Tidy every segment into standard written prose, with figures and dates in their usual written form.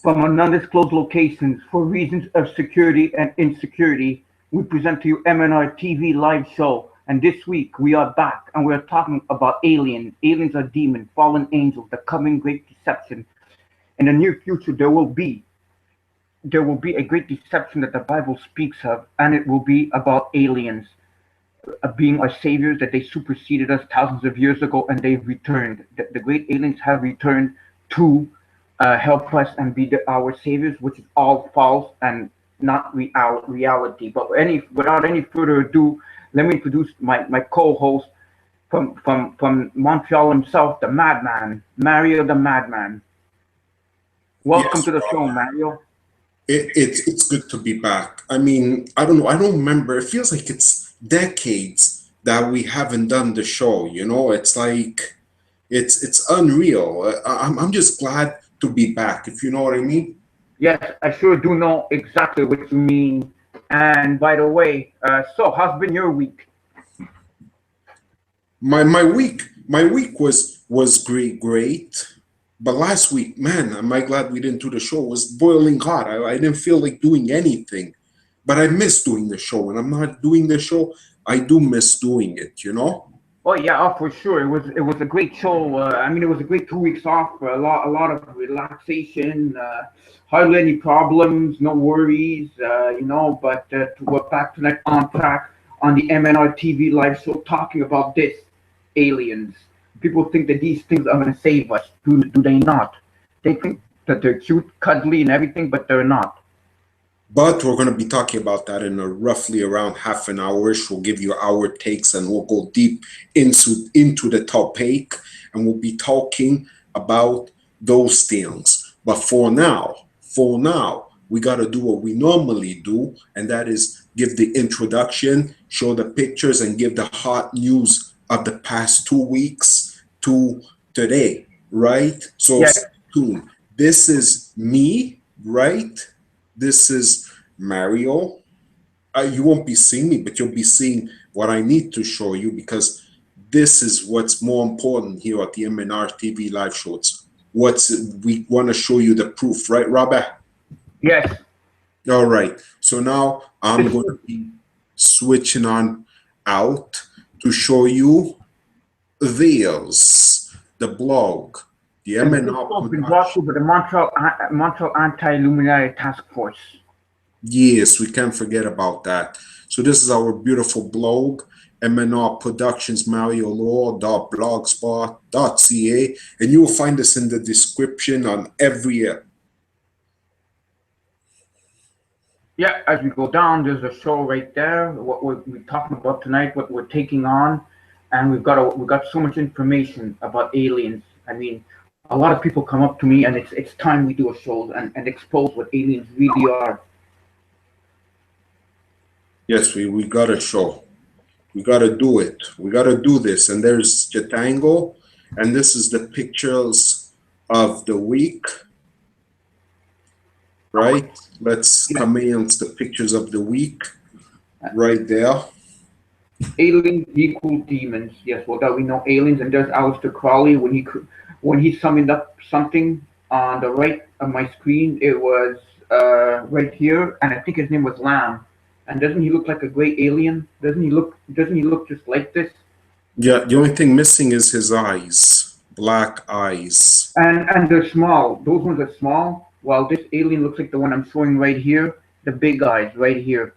From undisclosed locations for reasons of security and insecurity, we present to you MnRTV Live Show. And this week we are back and we are talking about aliens. Aliens are demons, fallen angels, the coming great deception. In the near future there will be a great deception that the Bible speaks of, and it will be about aliens being our saviors, that they superseded us thousands of years ago and they've returned. The great aliens have returned to help us and be our saviors, which is all false and not reality. But without any further ado, let me introduce my co-host from Montreal himself, the Madman, Mario the Madman. Welcome Yes, to the show, Robert. Mario. It's good to be back. I mean, I don't know. I don't remember. It feels like it's decades that we haven't done the show. You know, it's like it's unreal. I'm just glad to be back. If you know what I mean. Yes, I sure do know exactly what you mean. And by the way, so how's been your week? My week was great. But last week, man, am I glad we didn't do the show. It was boiling hot. I didn't feel like doing anything. But I miss doing the show. When I'm not doing the show, I do miss doing it, you know? Oh yeah, oh, for sure. It was a great show. I mean, it was a great 2 weeks off. A lot of relaxation. Hardly any problems, no worries. But we're back tonight on track on the MnRTV Live Show, talking about this aliens. People think that these things are going to save us. Do they not? They think that they're cute, cuddly, and everything, but they're not. But we're going to be talking about that in a roughly around half an hour. We'll give you our takes and we'll go deep into the topic and we'll be talking about those things. But for now, we got to do what we normally do, and that is give the introduction, show the pictures, and give the hot news of the past 2 weeks to today, right? So Yeah, stay tuned. This is me, right? This is Mario. You won't be seeing me, but you'll be seeing what I need to show you because this is what's more important here at the MNR TV live show. It's what's we want to show you the proof, right, Robert? yes. All right. So now I'm This going to be switching on out to show you the blog, the and this MNR show's been brought to production. you by the Montreal Anti-Illuminati Task Force. Yes, we can't forget about that. So this is our beautiful blog, MNR Productions Mariolaur.blogspot.ca, and you will find us in the description on every. Yeah, as we go down, there's a show right there. What we're talking about tonight, what we're taking on, and we've got so much information about aliens. I mean, a lot of people come up to me, and it's time we do a show and expose what aliens really are. Yes, we got to show. We got to do it. We got to do this. And there's Jatango, and this is the pictures of the week, right? Let's Yeah, commence the pictures of the week right there. aliens equal demons. Yes, well, that we know aliens, and there's Aleister Crowley when he summoned up something on the right of my screen. It was right here, and I think his name was Lamb. And doesn't he look like a great alien? Doesn't he look just like this? Yeah, the only thing missing is his eyes, black eyes. And they're small. Those ones are small. While this alien looks like the one I'm showing right here, the big eyes right here.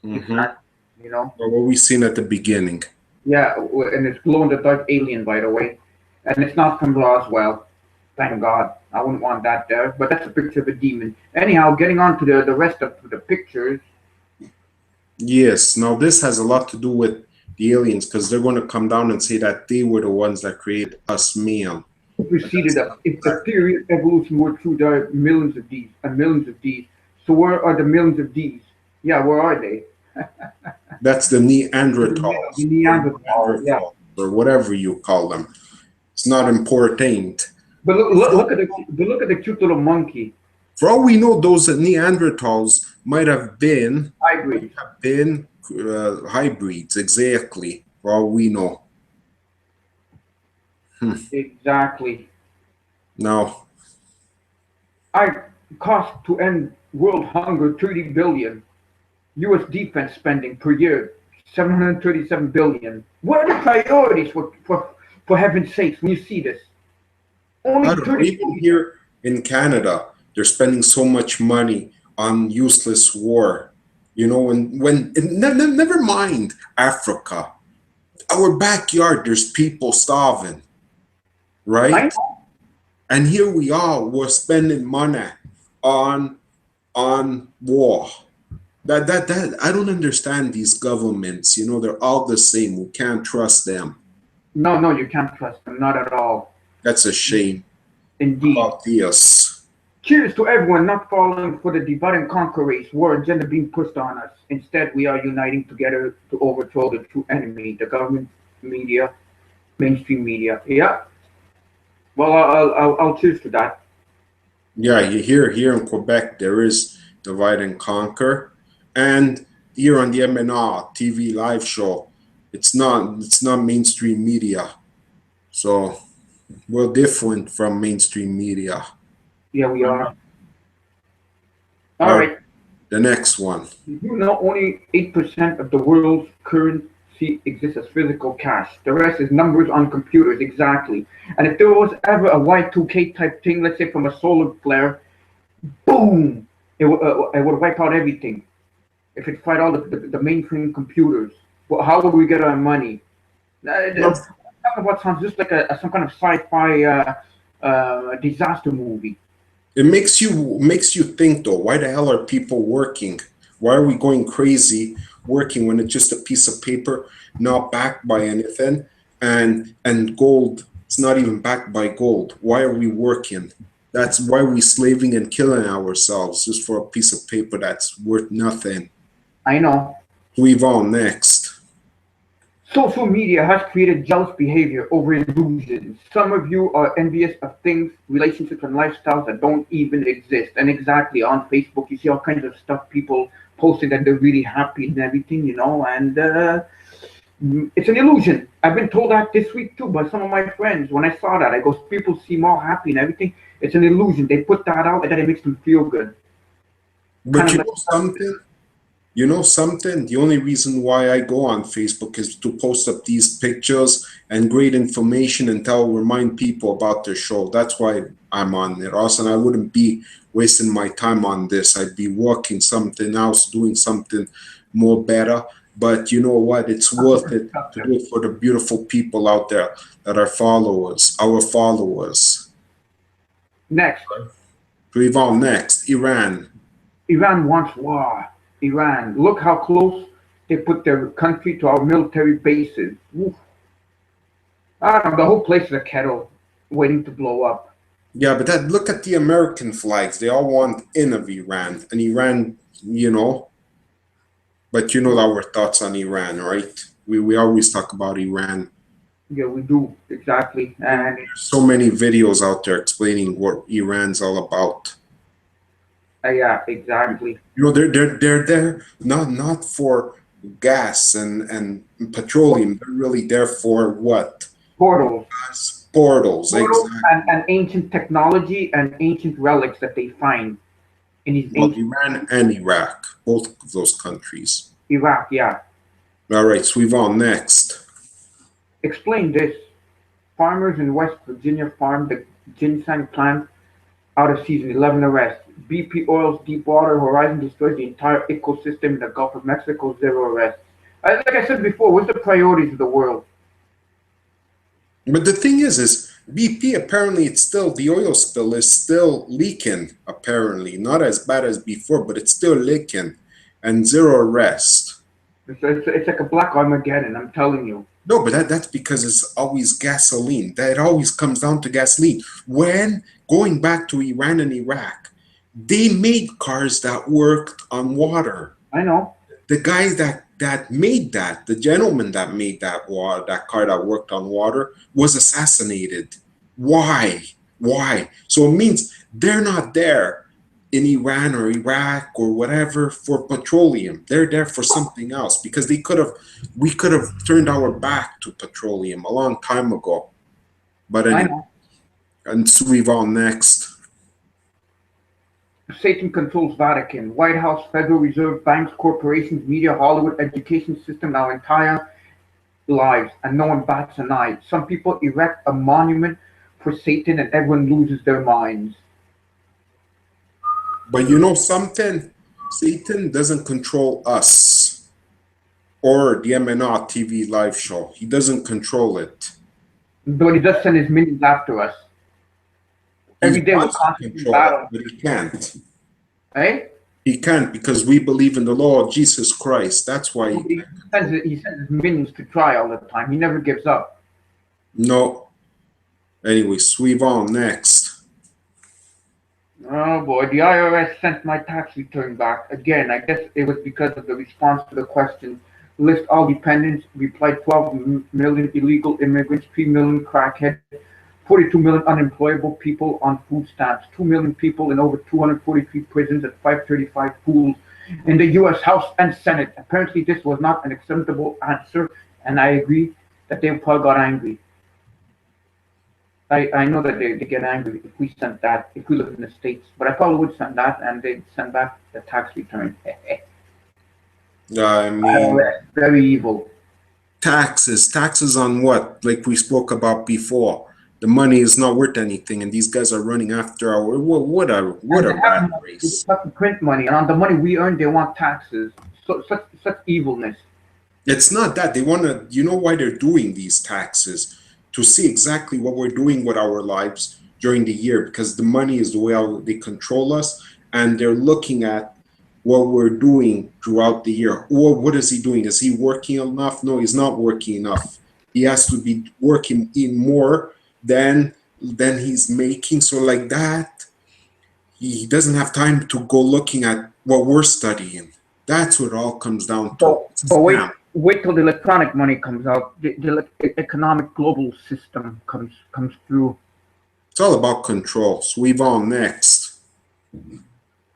Mm-hmm. Exactly. You know. What we seen at the beginning. Yeah, and it's glow in the dark alien, by the way. And it's not from Roswell. Thank God. I wouldn't want that there. But that's a picture of a demon. Anyhow, getting on to the rest of the pictures. Yes, now this has a lot to do with the aliens because they're going to come down and say that they were the ones that created us male. And Preceded that's us. not If the exactly. theory of evolution were true, there are millions of these and millions of these. So where are the millions of these? Yeah, where are they? That's the The Neanderthals or Neanderthal. Yeah. Neanderthals or whatever you call them. It's not important. But look, For look, all look at the cute little monkey for all we know, those Neanderthals hybrid. might have been hybrids. Exactly. For all we know. Hmm. Exactly. Now, I cost to end world hunger 30 billion. U.S. defense spending per year 737 billion. What are the priorities for heaven's sakes when you see this? I Only don't know. 30 Even billion. here in Canada, they're spending so much money on useless war. You know, never mind Africa. Our backyard, there's people starving, I right? know. And here we are, we're spending money on war. That I don't understand these governments. You know, they're all the same. We can't trust them. No, no, you can't trust them. Not at all. That's a shame Indeed. about this. Cheers to everyone not falling for the divide and conquer race war agenda being pushed on us. Instead, we are uniting together to overthrow the true enemy, the government, media, mainstream media. Yeah. Well, I'll choose to that. Yeah, you hear here in Quebec there is divide and conquer, and here on the MnRTV Live Show, it's not mainstream media, so we're different from mainstream media. Yeah, we are. All All right, right. the next one. You know, only 8% of the world's currency exists as physical cash. The rest is numbers on computers, exactly. And if there was ever a Y2K type thing, let's say from a solar flare, boom, it would wipe out everything. If it fight all the mainframe computers, well, how would we get our money? Well, Talking about sounds just like some kind of sci-fi disaster movie. it makes you think though. Why the hell are people working? Why are we going crazy working when it's just a piece of paper, not backed by anything, and gold? It's not even backed by gold. Why are we working? That's why we slaving and killing ourselves just for a piece of paper that's worth nothing. I know. Move on next. Social media has created jealous behavior over illusions. Some of you are envious of things, relationships, and lifestyles that don't even exist. And exactly on Facebook, you see all kinds of stuff people posting that they're really happy and everything, and it's an illusion. I've been told that this week too by some of my friends. When I saw that, I go, people seem all happy and everything. It's an illusion. They put that out and then it makes them feel good. Kind But of you like, know something? You know something? The only reason why I go on Facebook is to post up these pictures and great information and remind people about their show. That's why I'm on it. Also, and I wouldn't be wasting my time on this. I'd be working something else, doing something more better. But you know what? It's worth it to do it for the beautiful people out there that are followers, our followers. next, Move on next. Iran. Iran wants war. Iran, look how close they put their country to our military bases. Oof. I don't know, the whole place is a kettle waiting to blow up. Yeah, but that look at the American flags. They all want in of Iran. And Iran, but you know our thoughts on Iran, right? We always talk about Iran. Yeah, we do, exactly. And There's so many videos out there explaining what Iran's all about. yeah, exactly. They're there not for gas and petroleum. They're really there for what? Portals. Portals, Portals exactly. and ancient technology and ancient relics that they find in these Well, ancient Iran and Iraq, both of those countries. Iraq, yeah. All right, so we've on next. Explain this. Farmers in West Virginia farm the ginseng plant out of season, 11 arrests. BP Oil's Deepwater Horizon destroys the entire ecosystem in the Gulf of Mexico, 0 arrests. Like I said before, what's the priorities of the world? But the thing is BP apparently it's still the oil spill is still leaking. Apparently, not as bad as before, but it's still leaking, and 0 arrest. It's like a black Armageddon, I'm telling you. No, but that's because it's always gasoline. That always comes down to gasoline. When going back to Iran and Iraq, they made cars that worked on water. I know. The guys that made that, the gentleman that made that car that worked on water was assassinated. Why? Why? So it means they're not there in Iran or Iraq or whatever for petroleum. They're there for something else because we could have turned our back to petroleum a long time ago. But I anyway, know. and so we've on next. Satan controls Vatican, White House, Federal Reserve, banks, corporations, media, Hollywood, education system, our entire lives, and no one bats an eye. Some people erect a monument for Satan and everyone loses their minds. But you know something? Satan doesn't control us or the MnRTV Live Show. He doesn't control it. But he does send his minions after us. He Every day we're wants to constantly in control it, battle. but he can't. Eh? He can't because we believe in the law of Jesus Christ. That's why he He can't sends, control it. he sends his minions to try all the time. He never gives up. No. Anyway, sweep on next. Oh boy, the IRS sent my tax return back. Again, I guess it was because of the response to the question. List all dependents, replied 12 million illegal immigrants, 3 million crackhead, 42 million unemployable people on food stamps, 2 million people in over 243 prisons at 535 pools in the US House and Senate. Apparently this was not an acceptable answer, and I agree that they probably got angry. I know that they get angry if we sent that, if we live in the States, but I probably would send that and they'd send back the tax return. I mean, Very evil. taxes on what? Like we spoke about before. The money is not worth anything, and these guys are running after our what And a they have rat money, they race. just have to print money, and on the money we earn, they want taxes. So such evilness. It's not that they want to, you know why they're doing these taxes? To see exactly what we're doing with our lives during the year, because the money is the way they control us, and they're looking at what we're doing throughout the year. Or what is he doing? Is he working enough? No, he's not working enough. He has to be working in more than he's making. So like that, he doesn't have time to go looking at what we're studying. That's what it all comes down to. But It's a but scam. wait till the electronic money comes out. The economic global system comes through. It's all about control. So we've on next.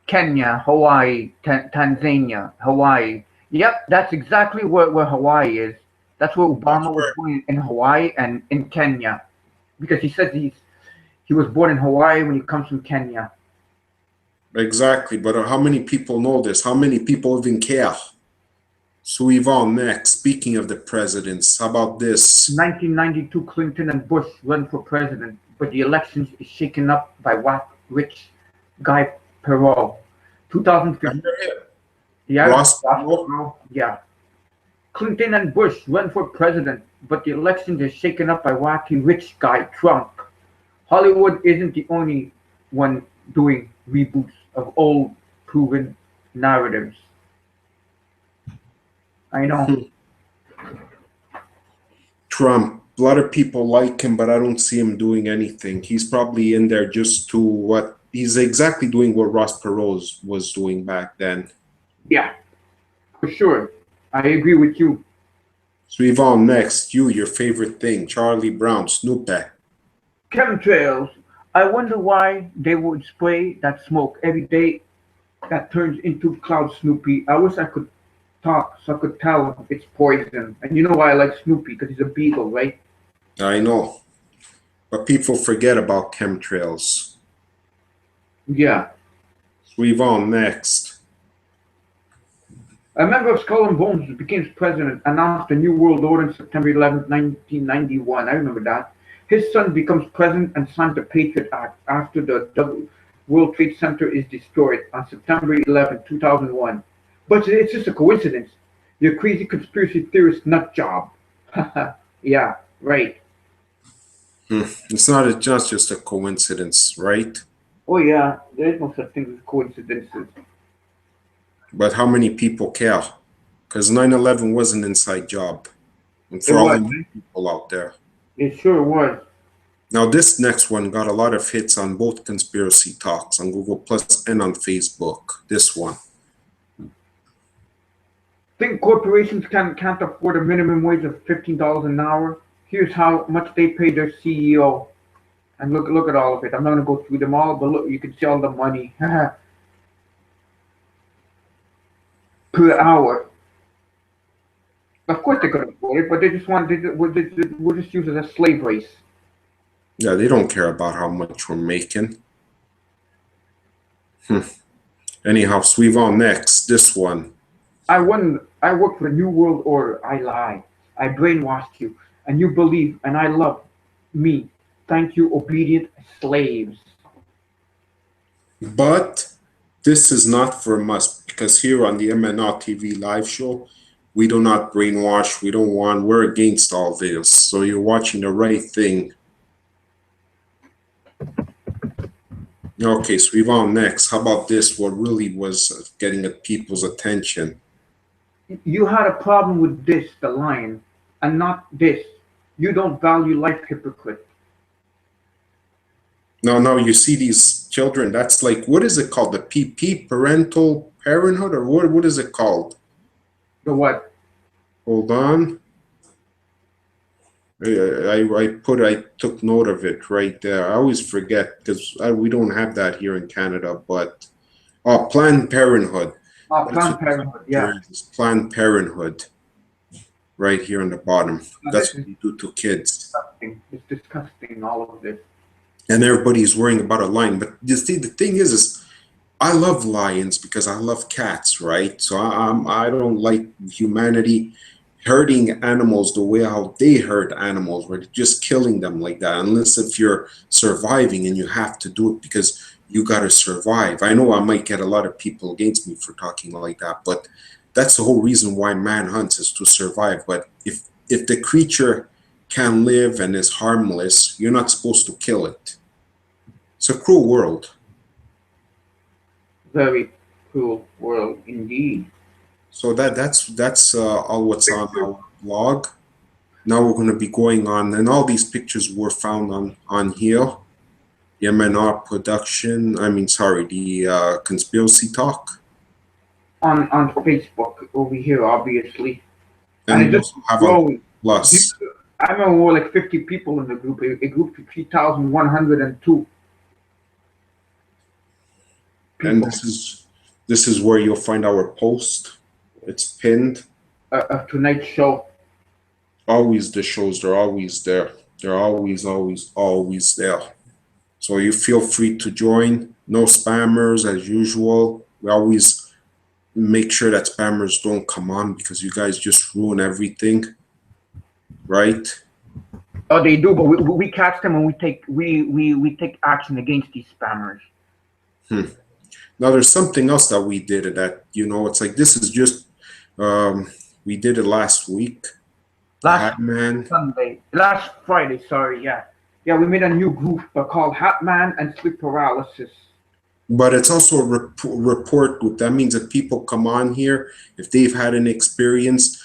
Kenya, Hawaii, Tanzania, Hawaii. Yep, that's exactly where Hawaii is. That's where That's Obama was where born, in Hawaii and in Kenya, because he says he was born in Hawaii when he comes from Kenya. exactly. But how many people know this? How many people even care? So we've on next. Speaking of the presidents, how about this? 1992, Clinton and Bush run for president, but the elections is shaken up by whack rich guy Perot. 2015, Remember him? yeah, Ross Perot? yeah. Clinton and Bush run for president, but the elections is shaken up by wacky rich guy Trump. Hollywood isn't the only one doing reboots of old proven narratives. I know. Trump. A lot of people like him, but I don't see him doing anything. He's probably in there just to what he's exactly doing what Ross Perot was doing back then. Yeah, for sure. I agree with you. So Yvonne, next, your favorite thing, Charlie Brown, Snoopy. Chemtrails. I wonder why they would spray that smoke every day that turns into cloud Snoopy. I wish I could talk so I could tell it's poison. And you know why I like Snoopy? Because he's a beagle, right? I know, but people forget about chemtrails. Yeah. So Yvonne, next. A member of Skull and Bones who became president announced a new world order on September 11th, 1991. I remember that. His son becomes president and signs the Patriot Act after the World Trade Center is destroyed on September 11th, 2001. But it's just a coincidence. You're crazy conspiracy theorist nut job. Yeah, right. It's not just a coincidence, right? Oh yeah, there is no such thing as coincidences. But how many people care? Because 9/11 was an inside job. And It for all was. the new people out there. It sure was. Now, this next one got a lot of hits on both Conspiracy Talks on Google Plus and on Facebook. This one. Think corporations can't afford a minimum wage of $15 an hour? Here's how much they pay their CEO. And look at all of it. I'm not gonna go through them all, but look, you can see all the money per hour. Of course they're gonna afford it, but they just we'll just use it as a slave race. Yeah, they don't care about how much we're making. Anyhow, suivant next. This one. I work for the New World Order. I lie. I brainwashed you, and you believe, and I love me. Thank you, obedient slaves. But this is not from us because here on the MnRTV Live Show, we do not brainwash. We don't want. We're against all this. So you're watching the right thing. Okay, so we've on next. How about this? What really was getting at people's attention? You had a problem with this, the lion, and not this. You don't value life, hypocrite. Now you see these children. That's like, what is it called? The PP, parental parenthood, or what is it called? The what? Hold on. I took note of it right there. I always forget because we don't have that here in Canada. But Planned Parenthood. Planned Parenthood. Yeah. Planned Parenthood. Right here on the bottom. Now, that's what you do to kids. Disgusting. It's disgusting. All of this. And everybody's worrying about a lion. But you see, the thing is I love lions because I love cats, right? So I don't like humanity hurting animals the way how they hurt animals, where they're just killing them like that, unless if you're surviving and you have to do it because you got to survive. I know I might get a lot of people against me for talking like that, but that's the whole reason why man hunts, is to survive. But if the creature can live and is harmless, you're not supposed to kill it. It's a cruel world. Very cruel world indeed. So that's all what's on our blog. Now we're going to be going on, and all these pictures were found on here. The MnR production. The conspiracy talk. On Facebook over here, obviously. And we also have a plus. I remember we were like 50 people in the group. A group of 3,102. And this is where you'll find our post. It's pinned. Of tonight's show. Always the shows, they're always there. They're always there. So you feel free to join. No spammers as usual. We always make sure that spammers don't come on because you guys just ruin everything. Right? Oh, they do, but we catch them and we take action against these spammers. Now there's something else that we did that, it's like, this is just we did it last week. Last Friday, sorry, yeah. Yeah, we made a new group called Hatman and Sleep Paralysis. But it's also a report group. That means that people come on here, if they've had an experience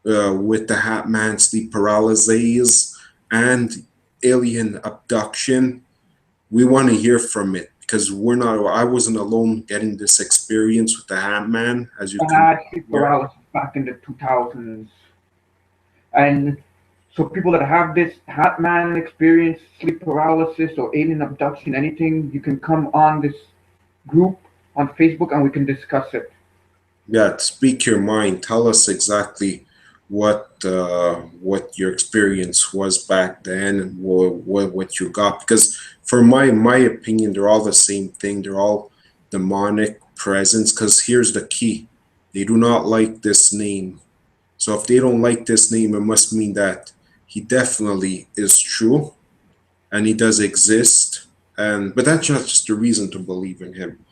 with the Hatman, sleep paralysis, and alien abduction, we want to hear from it. Because I wasn't alone getting this experience with the Hatman, as you can had sleep paralysis back in the 2000s. And so people that have this Hatman experience, sleep paralysis or alien abduction, anything, you can come on this group on Facebook and we can discuss it. Yeah, speak your mind. Tell us exactly what your experience was back then and what you got. Because for my opinion, they're all the same thing. They're all demonic presence. Because here's the key: they do not like this name. So if they don't like this name, it must mean that he definitely is true, and he does exist. But that's not just the reason to believe in him.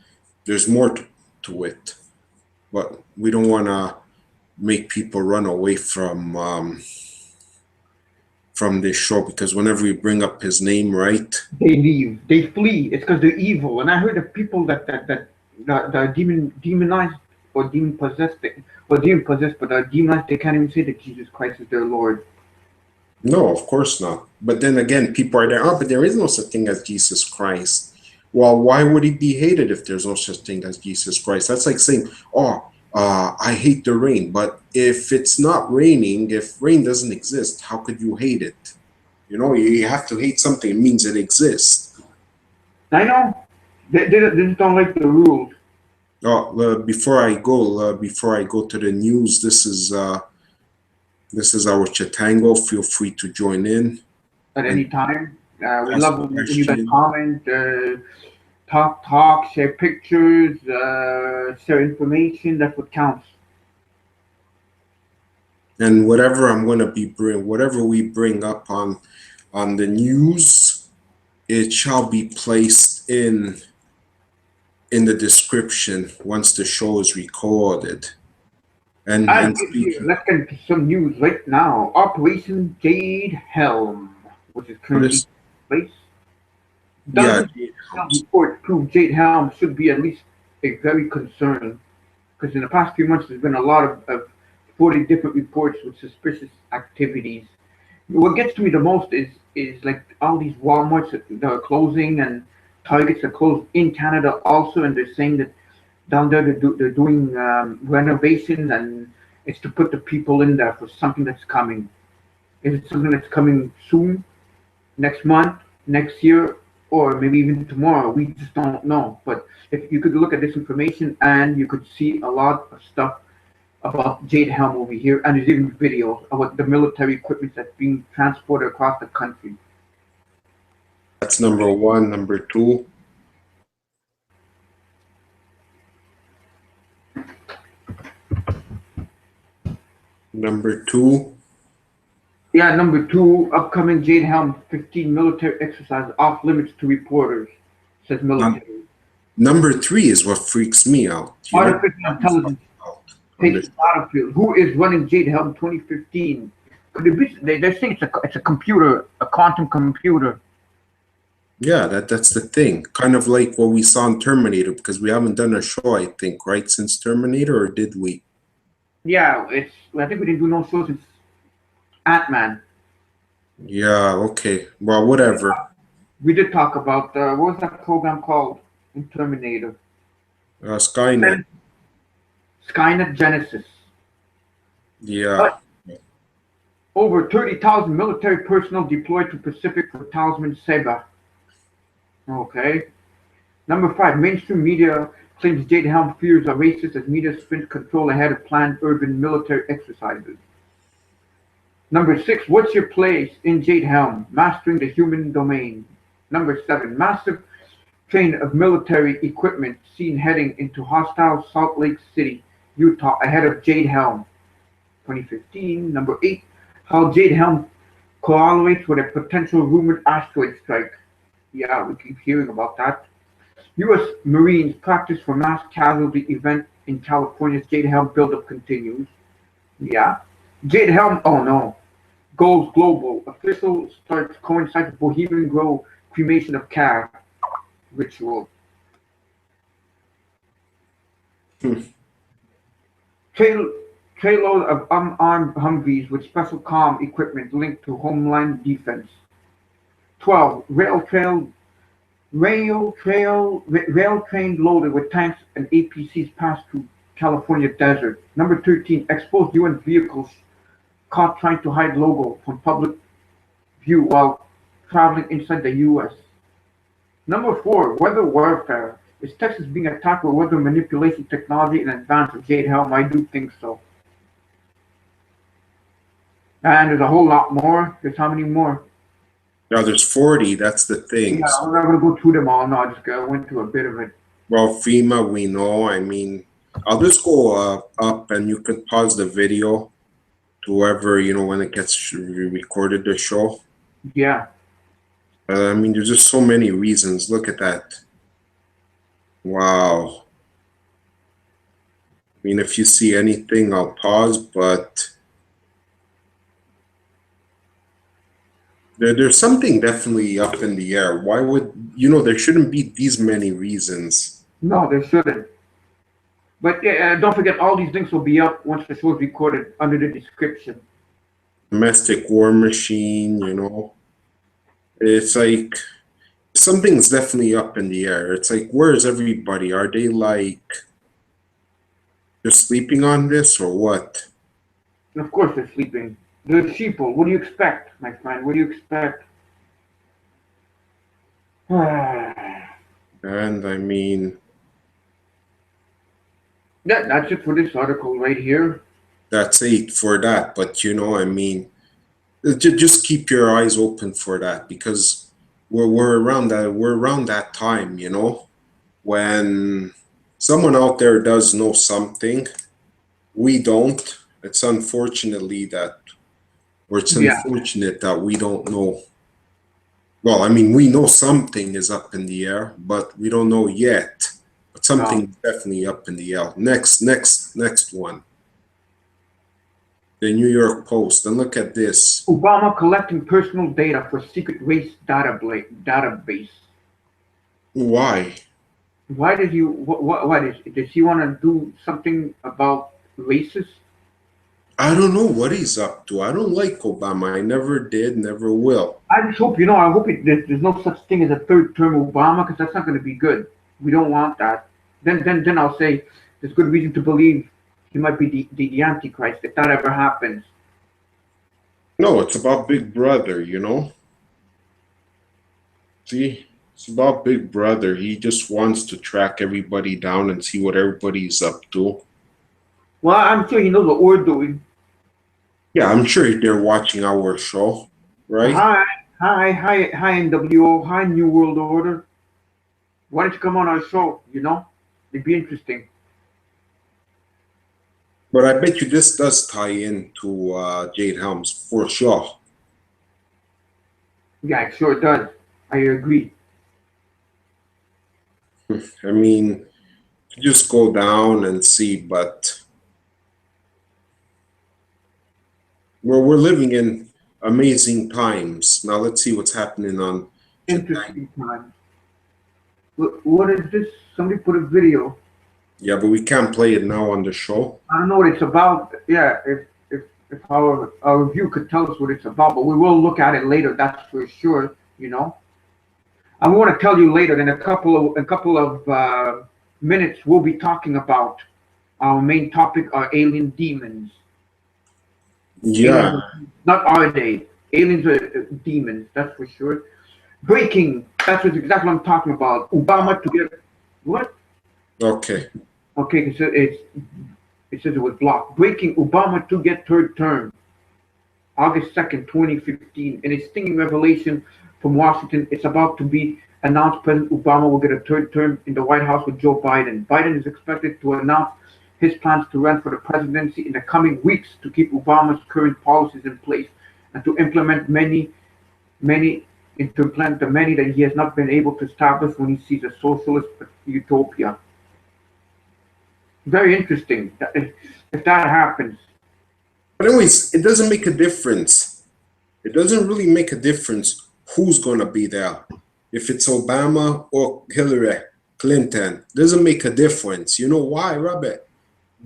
There's more to it. But we don't want to make people run away from this show, because whenever we bring up his name, right, they leave, they flee. It's because they're evil. And I heard of people that are demonized or demon possessed, but are demonized. They can't even say that Jesus Christ is their Lord. No, of course not. But then again, people are there. But there is no such thing as Jesus Christ. Well, why would he be hated if there's no such thing as Jesus Christ? That's like saying, I hate the rain. But if it's not raining, if rain doesn't exist, how could you hate it? You have to hate something. It means it exists. I know. They just don't like the rules. Before I go to the news, this is our Chatango. Feel free to join in at any time. We love when you guys comment, talk, share pictures, share information. That's what counts. And whatever whatever we bring up on the news, it shall be placed in the description once the show is recorded. And Here, speaking let's get into some news right now. Operation Jade Helm, which is of currently this, in place. yeah, Dozens of reports prove Jade Helm should be at least a very concern, because in the past few months there's been a lot of 40 different reports with suspicious activities. What gets to me the most is like all these Walmarts that are closing and Targets are closed in Canada also, and they're saying that down there they're doing renovations, and it's to put the people in there for something that's coming. Is it something that's coming soon, next month, next year, or maybe even tomorrow? We just don't know. But if you could look at this information and you could see a lot of stuff about Jade Helm over here, and there's even videos about the military equipment that's being transported across the country. that's number one. Number two, number two, Yeah, number two, upcoming Jade Helm 15 military exercise off limits to reporters, says num- military. number three is what freaks me out. You know what Artificial I'm talking intelligence about on takes this? the battlefield. Who is running Jade Helm 2015? Could it be? They're saying it's a computer, a quantum computer. Yeah, that's the thing. Kind of like what we saw in Terminator, because we haven't done a show, I think, right, since Terminator, or did we? Yeah, it's. I think we didn't do no shows since Ant-Man. Yeah, okay. Well, whatever. We did talk about what was that program called in Terminator? Skynet. Skynet Genesis. Yeah. But over 30,000 military personnel deployed to Pacific for Talisman Seba. Okay. Number five, mainstream media claims Jade Helm fears are racist as media spins control ahead of planned urban military exercises. Number six, what's your place in Jade Helm? Mastering the human domain. Number seven, massive train of military equipment seen heading into hostile Salt Lake City, Utah, ahead of Jade Helm. 2015. Number eight, how Jade Helm correlates with a potential rumored asteroid strike. Yeah, we keep hearing about that. U.S. Marines practice for mass casualty event in California's Jade Helm buildup continues. Yeah. Jade Helm, oh no, goes global. Official starts coincide with Bohemian Grove cremation of cat ritual. Hmm. Trailload of unarmed Humvees with special comm equipment linked to Homeland Defense. 12. Rail train loaded with tanks and APCs passed through California desert. Number 13. Exposed UN vehicles caught trying to hide logo from public view while traveling inside the U.S. Number 4. Weather warfare. Is Texas being attacked with weather manipulation technology in advance of Jade Helm? I do think so. And there's a whole lot more. There's how many more? Now there's 40, that's the thing. Yeah, I'm not going to go through them all. No, I just went through a bit of it. Well, FEMA, we know. I mean, I'll just go up and you can pause the video to whoever, when it gets recorded, the show. Yeah. I mean, there's just so many reasons. Look at that. Wow. I mean, if you see anything, I'll pause, but there's something definitely up in the air. Why would, there shouldn't be these many reasons. No, there shouldn't. But don't forget, all these links will be up once the show is recorded under the description. Domestic war machine, It's like something's definitely up in the air. It's like, where is everybody? Are they like just sleeping on this or what? And of course they're sleeping. They're sheeple. What do you expect, my friend? What do you expect? And I mean, Yeah, that's it for this article right here. that's it for that. But I mean, just keep your eyes open for that, because we're around that time. when someone out there does know something, we don't. It's unfortunately that, or it's Yeah. unfortunate that we don't know. Well, I mean, we know something is up in the air, but we don't know yet. But something No. is definitely up in the air. Next one. The New York Post. And look at this. Obama collecting personal data for secret race database. Why? Why did you? What is? Does he want to do something about races? I don't know what he's up to. I don't like Obama. I never did, never will. I just hope I hope there's no such thing as a third term Obama because that's not going to be good. We don't want that. Then I'll say there's good reason to believe he might be the Antichrist if that ever happens. No, it's about Big Brother, you know? See? It's about Big Brother. He just wants to track everybody down and see what everybody's up to. Well, I'm sure he knows what we're doing. Yeah, I'm sure they're watching our show, right? Hi, NWO, hi, New World Order. Why don't you come on our show? It'd be interesting. But I bet you this does tie into Jade Helms for sure. Yeah, it sure does. I agree. I mean, just go down and see, but we're living in amazing times. Now let's see what's happening on tonight. Interesting times. What is this? Somebody put a video. Yeah, but we can't play it now on the show. I don't know what it's about. Yeah, if our review could tell us what it's about, but we will look at it later. That's for sure. I want to tell you later. In a couple of minutes, we'll be talking about our main topic: are alien demons. Yeah. Aliens, not are they? Aliens are demons. That's for sure. Breaking. That's exactly what I'm talking about. Obama to get what? Okay. Okay, so it says it was blocked. Breaking: Obama to get third term. August 2nd, 2015. In a stinging revelation from Washington, it's about to be announced President Obama will get a third term in the White House with Joe Biden. Biden is expected to announce his plans to run for the presidency in the coming weeks to keep Obama's current policies in place and to implement the many that he has not been able to establish when he sees a socialist utopia. Very interesting. If that happens. But anyways, it doesn't make a difference. It doesn't really make a difference who's going to be there. If it's Obama or Hillary Clinton, doesn't make a difference. You know why, Robert?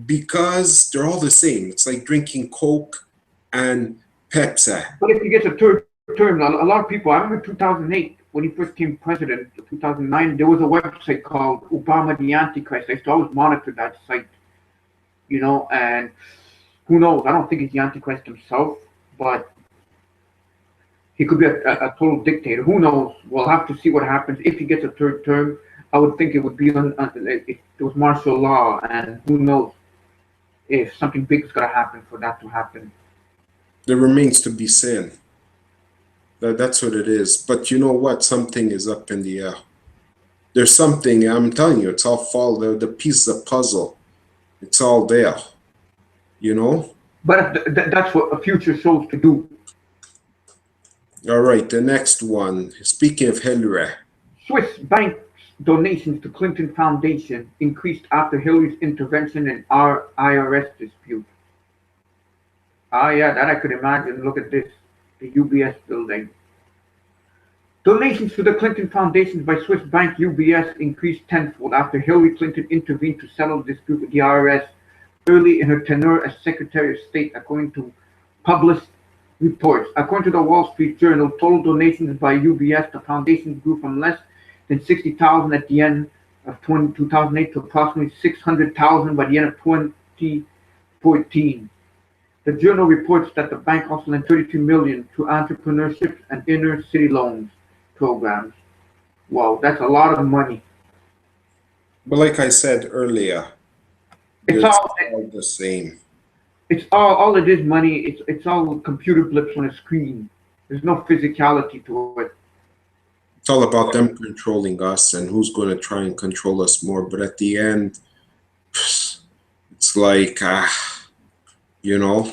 Because they're all the same. It's like drinking Coke and Pepsi. But if he gets a third term, a lot of people, I remember 2008, when he first came president, 2009, there was a website called Obama the Antichrist. I used to always monitor that site, and who knows? I don't think he's the Antichrist himself, but he could be a total dictator. Who knows? We'll have to see what happens. If he gets a third term, I would think it would be if there was martial law, and who knows if something big is going to happen for that to happen. There remains to be seen. That's what it is. But you know what? Something is up in the air. There's something, I'm telling you, it's all the piece of puzzle. It's all there. But that's what a future shows to do. All right, the next one. Speaking of Hillary. Swiss banks donations to Clinton Foundation increased after Hillary's intervention in our IRS dispute. Yeah, that I could imagine. Look at this, the UBS building. Donations to the Clinton Foundation by Swiss bank UBS increased tenfold after Hillary Clinton intervened to settle the dispute with the IRS early in her tenure as Secretary of State, according to published reports. According to the Wall Street Journal, total donations by UBS to foundations grew from less than 60,000 at the end of 2008 to approximately 600,000 by the end of 2014. The journal reports that the bank also lent $32 million to entrepreneurship and inner city loans programs. Wow, that's a lot of money. But like I said earlier, it's all the same. It's all it is money. It's all computer blips on a screen. There's no physicality to it. It's all about them controlling us and who's going to try and control us more. But at the end, it's like, you know,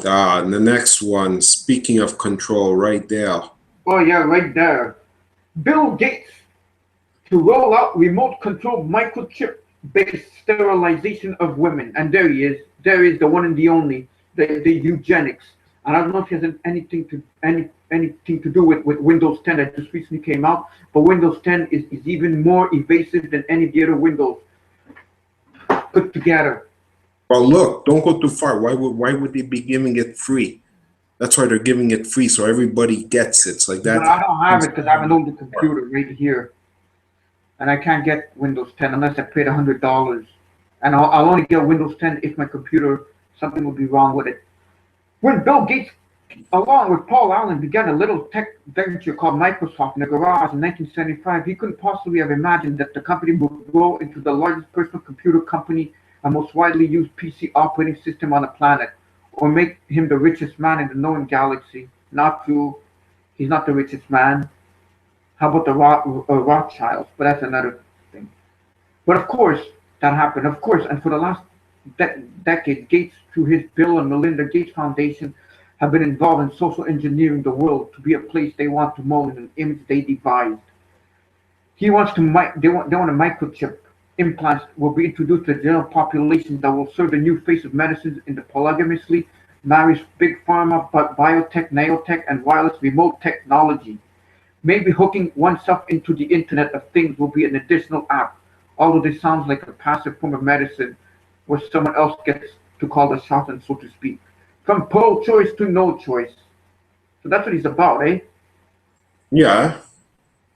and the next one, speaking of control, right there. Oh yeah, right there. Bill Gates to roll out remote control microchip-based sterilization of women. And there he is. There is the one and the only, the eugenics. And I don't know if it has anything to do with Windows 10 that just recently came out, but Windows 10 is even more evasive than any of the other Windows put together. Well, look, don't go too far. Why would they be giving it free? That's why they're giving it free, so everybody gets it. It's like that. But I don't have it because I have an older computer right here, and I can't get Windows 10 unless I paid $100. And I'll only get Windows 10 if my computer, something will be wrong with it. When Bill Gates, along with Paul Allen, began a little tech venture called Microsoft in a garage in 1975, he couldn't possibly have imagined that the company would grow into the largest personal computer company and most widely used PC operating system on the planet, or make him the richest man in the known galaxy. Not true. He's not the richest man. How about the Rothschilds? But that's another thing. But of course, that happened. Of course, and for the last decade, Gates, through his Bill and Melinda Gates Foundation, have been involved in social engineering the world to be a place they want to mold in an image they devised. They want a microchip. Implants will be introduced to the general population that will serve the new face of medicine in the polygamously marries big pharma, biotech, nanotech, and wireless remote technology. Maybe hooking oneself into the Internet of Things will be an additional app, although this sounds like a passive form of medicine where someone else gets to call the shots, and so to speak. From pro-choice to no choice. So that's what he's about, eh? Yeah.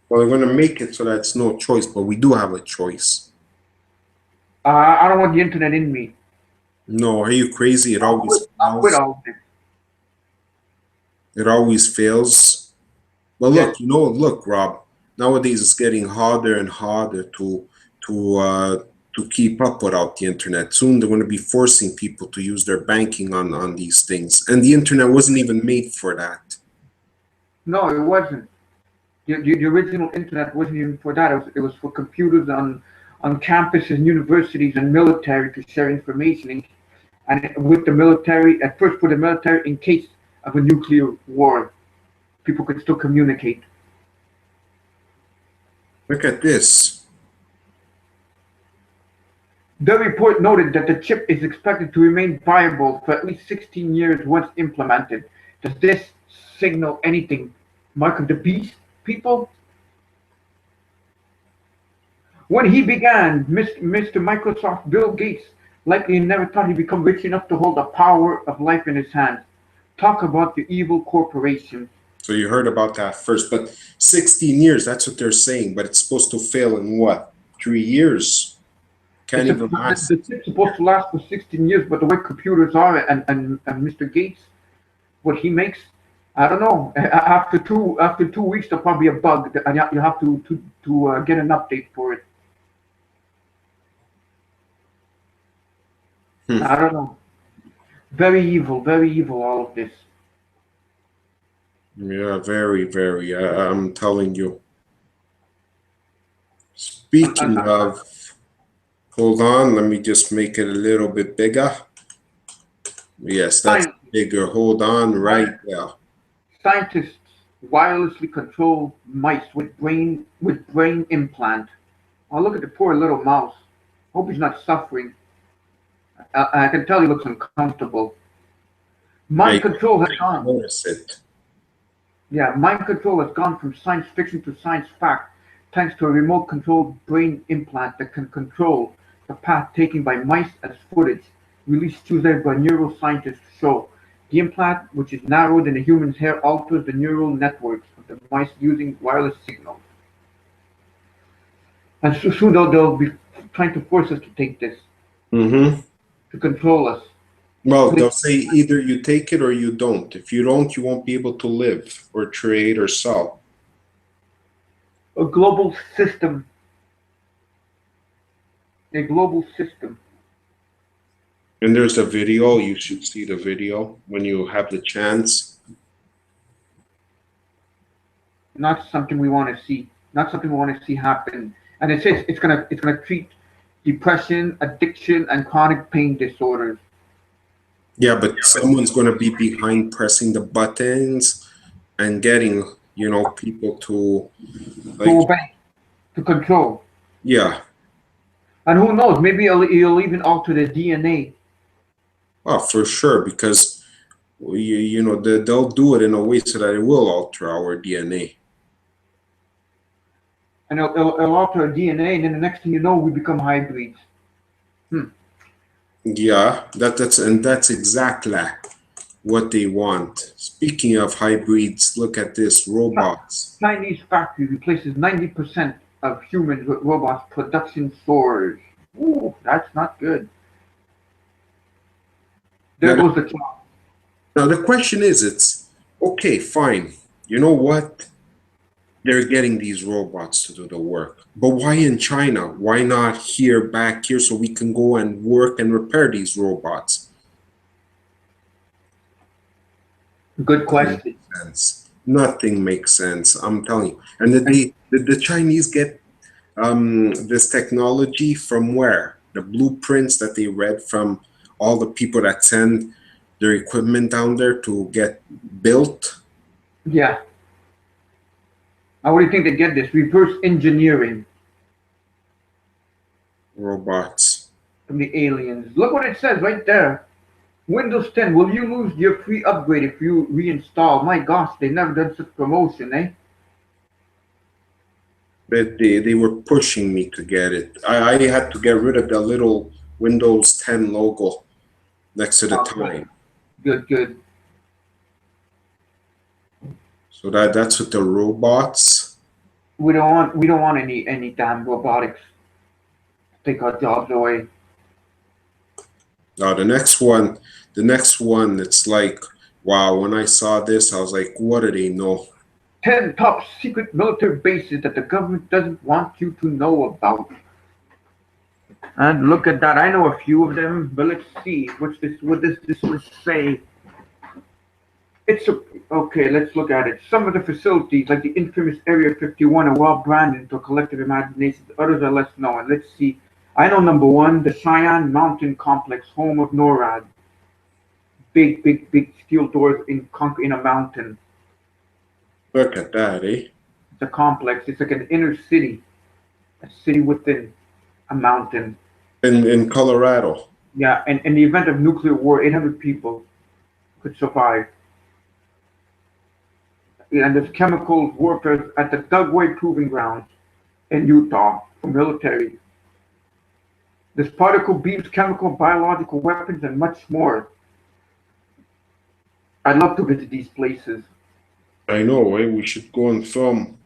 Well, they're going to make it so that it's no choice, but we do have a choice. I don't want the Internet in me. No, are you crazy? It always fails. It always fails. Well, look, look, Rob. Nowadays, it's getting harder and harder to keep up without the internet. Soon, they're going to be forcing people to use their banking on these things, and the internet wasn't even made for that. No, it wasn't. The original internet wasn't even for that. It was for computers on campuses, universities, and military to share information, and with the military, at first for the military, in case of a nuclear war, people could still communicate. Look at this. The report noted that the chip is expected to remain viable for at least 16 years once implemented. Does this signal anything? Mark of the beast, people? When he began, Mr. Microsoft Bill Gates likely never thought he'd become rich enough to hold the power of life in his hands. Talk about the evil corporation. So you heard about that first, but 16 years, that's what they're saying, but it's supposed to fail in what? 3 years? Can't even last. The chip's supposed to last for 16 years, but the way computers are and Mr. Gates, what he makes, I don't know. After two weeks, there'll probably be a bug, and you have to get an update for it. I don't know. Very evil, all of this. Yeah, very, very. I'm telling you. Speaking of, hold on, let me just make it a little bit bigger. Yes, that's bigger. Hold on, right there. Scientists wirelessly control mice with brain implant. Oh, look at the poor little mouse. Hope he's not suffering. I can tell he looks uncomfortable. Mind control has gone. Notice it. Yeah, mind control has gone from science fiction to science fact, thanks to a remote-controlled brain implant that can control the path taken by mice as footage released Tuesday by neuroscientists show. The implant, which is narrower than a human's hair, alters the neural networks of the mice using wireless signals. And soon they'll be trying to force us to take this. To control us. Well, they'll say either you take it or you don't. If you don't, you won't be able to live or trade or sell. A global system. A global system. And there's a video. You should see the video when you have the chance. not something we want to see. Not something we want to see happen. And it says it's gonna treat depression, addiction, and chronic pain disorders. Yeah, but someone's going to be behind pressing the buttons and getting, people to To like, obey, to control. yeah, And who knows? Maybe it'll even alter the DNA. well, for sure, because they'll do it in a way so that it will alter our DNA. And it'll alter our DNA, and then the next thing you know, we become hybrids. Yeah, that's exactly what they want. Speaking of hybrids, look at this, robots. Chinese factory replaces 90% of humans with robots. Production soars. Ooh, that's not good. There Now, goes the clock. now the question is, it's okay, fine. You know what? They're getting these robots to do the work. But why in China? Why not here, back here, so we can go and work and repair these robots? Good Doesn't make question. sense. Nothing makes sense. I'm telling you. And the Chinese get this technology from where? The blueprints that they read from all the people that send their equipment down there to get built. Yeah. How do you think they get this? Reverse engineering Robots. from the aliens. Look what it says right there. Windows 10, will you lose your free upgrade if you reinstall? My gosh, they never done such promotion, eh? But they were pushing me to get it. I had to get rid of the little Windows 10 logo next to the Oh, good, time. good, good. So that's with the robots. We don't want any damn robotics to take our jobs away. Now the next one, it's like, wow, when I saw this, I was like, what do they know? 10 top secret military bases that the government doesn't want you to know about. And look at that. I know a few of them, but let's see. What does this list say? It's a, okay, let's look at it. Some of the facilities, like the infamous Area 51, are well branded into a collective imagination. Others are less known. Let's see. I know number one, the Cheyenne Mountain Complex, home of NORAD. Big, big, big steel doors in a mountain. Look at that, eh? It's a complex. It's like an inner city, a city within a mountain. In Colorado. Yeah, and in the event of nuclear war, 800 people could survive. And there's chemical warfare at the Dugway Proving Grounds in Utah for military. There's particle beams, chemical, biological weapons, and much more. I'd love to visit these places. I know, eh? We should go and film.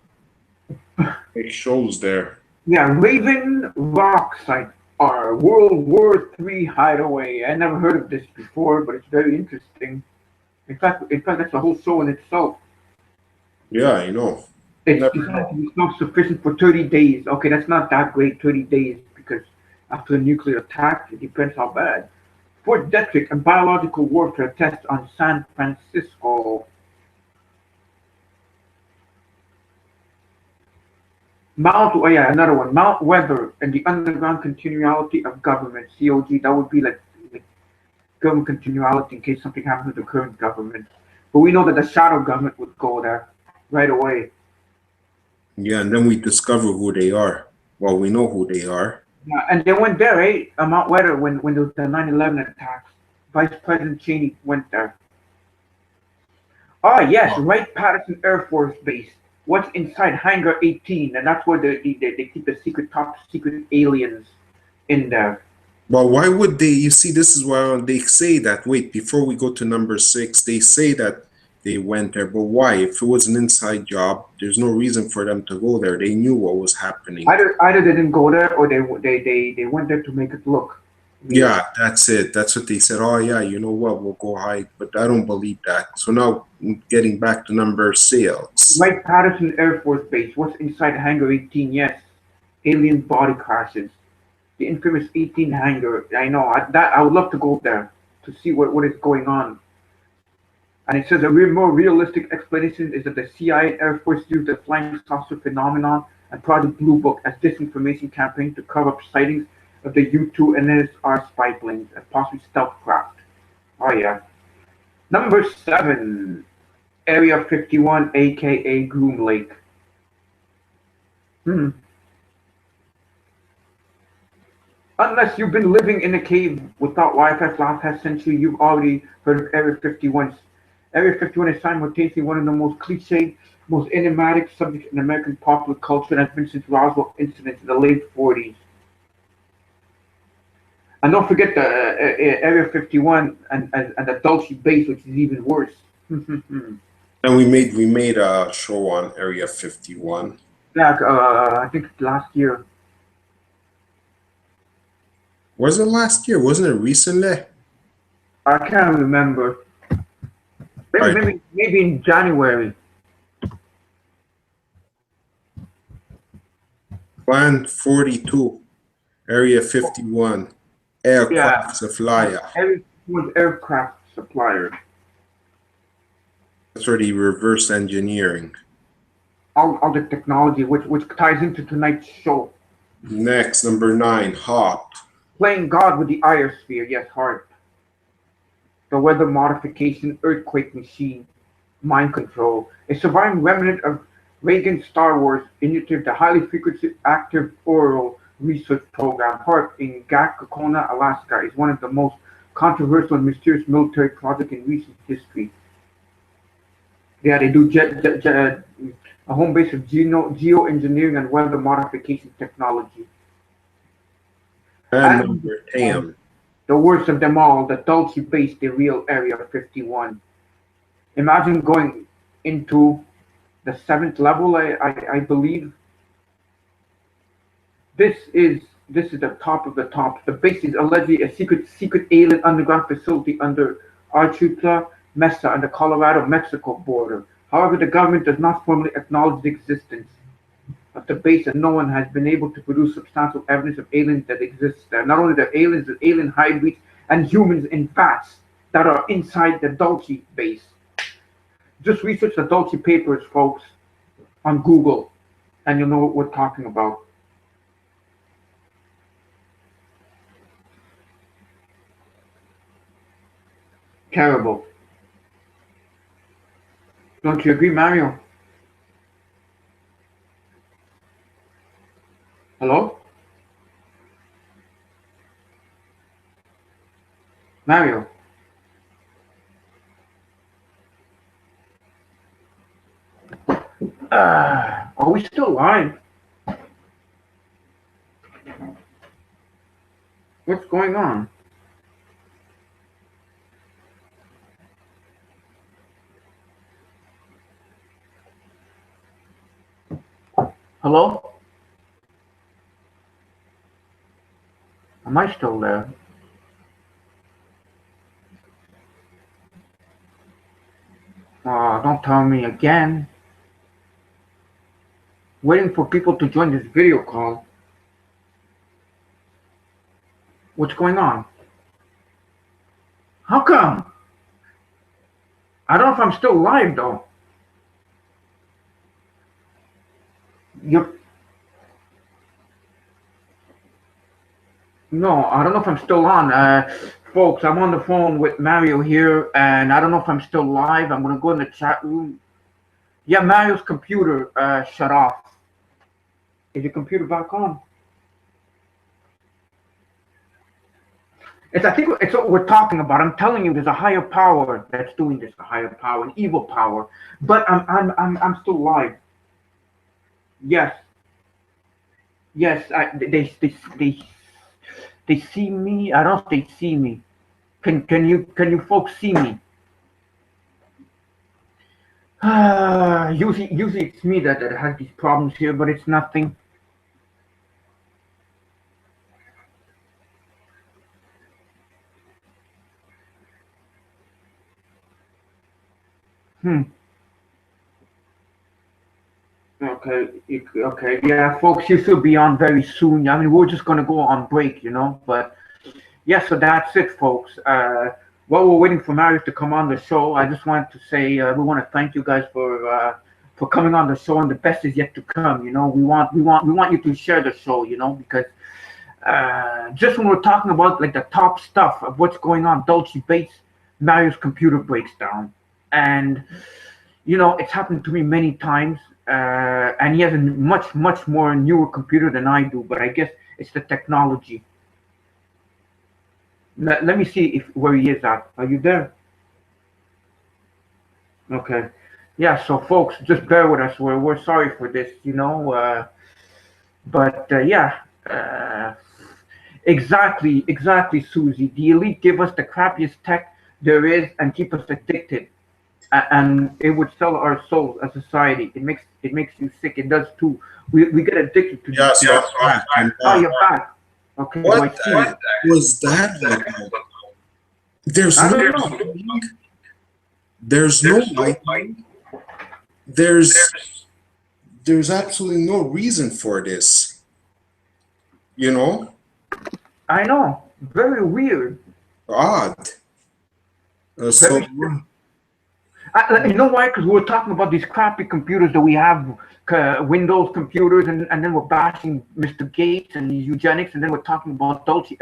Make shows there. Yeah, Raven Rock Site, our World War III hideaway. I never heard of this before, but it's very interesting. In fact, that's a whole show in itself. Yeah, I know. It's Never designed to know. be self-sufficient for 30 days. Okay, that's not that great, 30 days, because after a nuclear attack, it depends how bad. Fort Detrick and biological warfare test on San Francisco. Oh yeah, another one. Mount Weather and the underground continuality of government. COG, that would be like government continuality in case something happens to the current government. But we know that the shadow government would go there right away. Yeah, and then we discover who they are. Well, we know who they are. Yeah, and they went there, eh? Mount Weather when there was the 9/11 attacks. Vice President Cheney went there. Ah, yes, Wright-Patterson Air Force Base. What's inside Hangar 18? And that's where they keep the top secret aliens in there. Well, why would they? You see, this is why they say that. Wait, before we go to number 6, they say that they went there. But why? If it was an inside job, there's no reason for them to go there. They knew what was happening. Either they didn't go there or they went there to make it look real. Yeah, that's it. That's what they said. Oh, yeah, you know what? We'll go hide. But I don't believe that. So now, getting back to number 6. Wright-Patterson Air Force Base. What's inside Hangar 18? Yes, alien body crashes. The infamous 18 hangar. I know. I would love to go there to see what is going on. And it says a more realistic explanation is that the CIA and Air Force used the flying saucer phenomenon and Project Blue Book as disinformation campaign to cover up sightings of the U-2 and NSR spy planes and possibly stealth craft. Oh yeah. Number 7, Area 51, aka Groom Lake. Unless you've been living in a cave without Wi-Fi for the last half century, you've already heard of Area 51. Area 51 is simultaneously one of the most cliched, most enigmatic subjects in American popular culture and has been since Roswell incidents in the late 40s. And don't forget the Area 51 and the Dulce base, which is even worse. And we made a show on Area 51. Yeah, I think last year. Was it last year? Wasn't it recently? I can't remember. Maybe in January. Plan 42, Area 51, aircraft supplier. Area 51 aircraft supplier. That's already reverse engineering. All the technology, which ties into tonight's show. Next, number 9, HARP. Playing God with the iosphere, yes, HARP. The weather modification earthquake machine, mind control, a surviving remnant of Reagan's Star Wars initiative, the highly frequency active oral research program, HARP, in Gakona, Alaska, is one of the most controversial and mysterious military projects in recent history. Yeah, they do a home base of geoengineering and weather modification technology. And number 10. The worst of them all, the Dulce base, the real Area 51. Imagine going into the 7th level, I believe. This is the top of the top. The base is allegedly a secret alien underground facility under Archutla Mesa on the Colorado-Mexico border. However, the government does not formally acknowledge the existence of the base, and no one has been able to produce substantial evidence of aliens that exist there. Not only the aliens, the alien hybrids and humans in vats that are inside the Dulce base. Just research the Dulce papers, folks, on Google, and you'll know what we're talking about. Terrible. Don't you agree, Mario? Hello? Mario? Are we still live? What's going on? Hello? Am I still there? Don't tell me again. Waiting for people to join this video call. What's going on? How come? I don't know if I'm still live though. No, I don't know if I'm still on. Folks, I'm on the phone with Mario here, and I don't know if I'm still live. I'm going to go in the chat room. Yeah, Mario's computer shut off. Is your computer back on? I think it's what we're talking about. I'm telling you, there's a higher power that's doing this. A higher power, an evil power. But I'm still live. Yes. Yes. They see me. I don't know if they see me. Can you folks see me? Usually it's me that has these problems here, but it's nothing. Okay, yeah, folks, you should be on very soon. I mean, we're just gonna go on break, you know. But yeah, so that's it, folks. While we're waiting for Marius to come on the show, I just wanted to say we want to thank you guys for coming on the show, and the best is yet to come. You know, we want you to share the show. You know, because just when we're talking about like the top stuff of what's going on, Dulce Bates, Marius' computer breaks down, and you know it's happened to me many times. And he has a much more newer computer than I do, but I guess it's the technology. Let me see if where he is at. Are you there? Okay. Yeah. So, folks, just bear with us. We're sorry for this. You know. But yeah. Exactly, Susie. The elite give us the crappiest tech there is and keep us addicted. And it would sell our souls as society. It makes you sick. It does too. We get addicted to Yeah, these so things. I'm back. I'm Oh, back. you're back. Okay. Do I What see the you? heck was that about? There's I no don't know. lightning. There's no lightning. There's absolutely no reason for this. You know? I know. Very weird. Odd. So Very. You know why? Because we were talking about these crappy computers that we have, Windows computers, and then we're bashing Mr. Gates and eugenics, and then we're talking about Dulce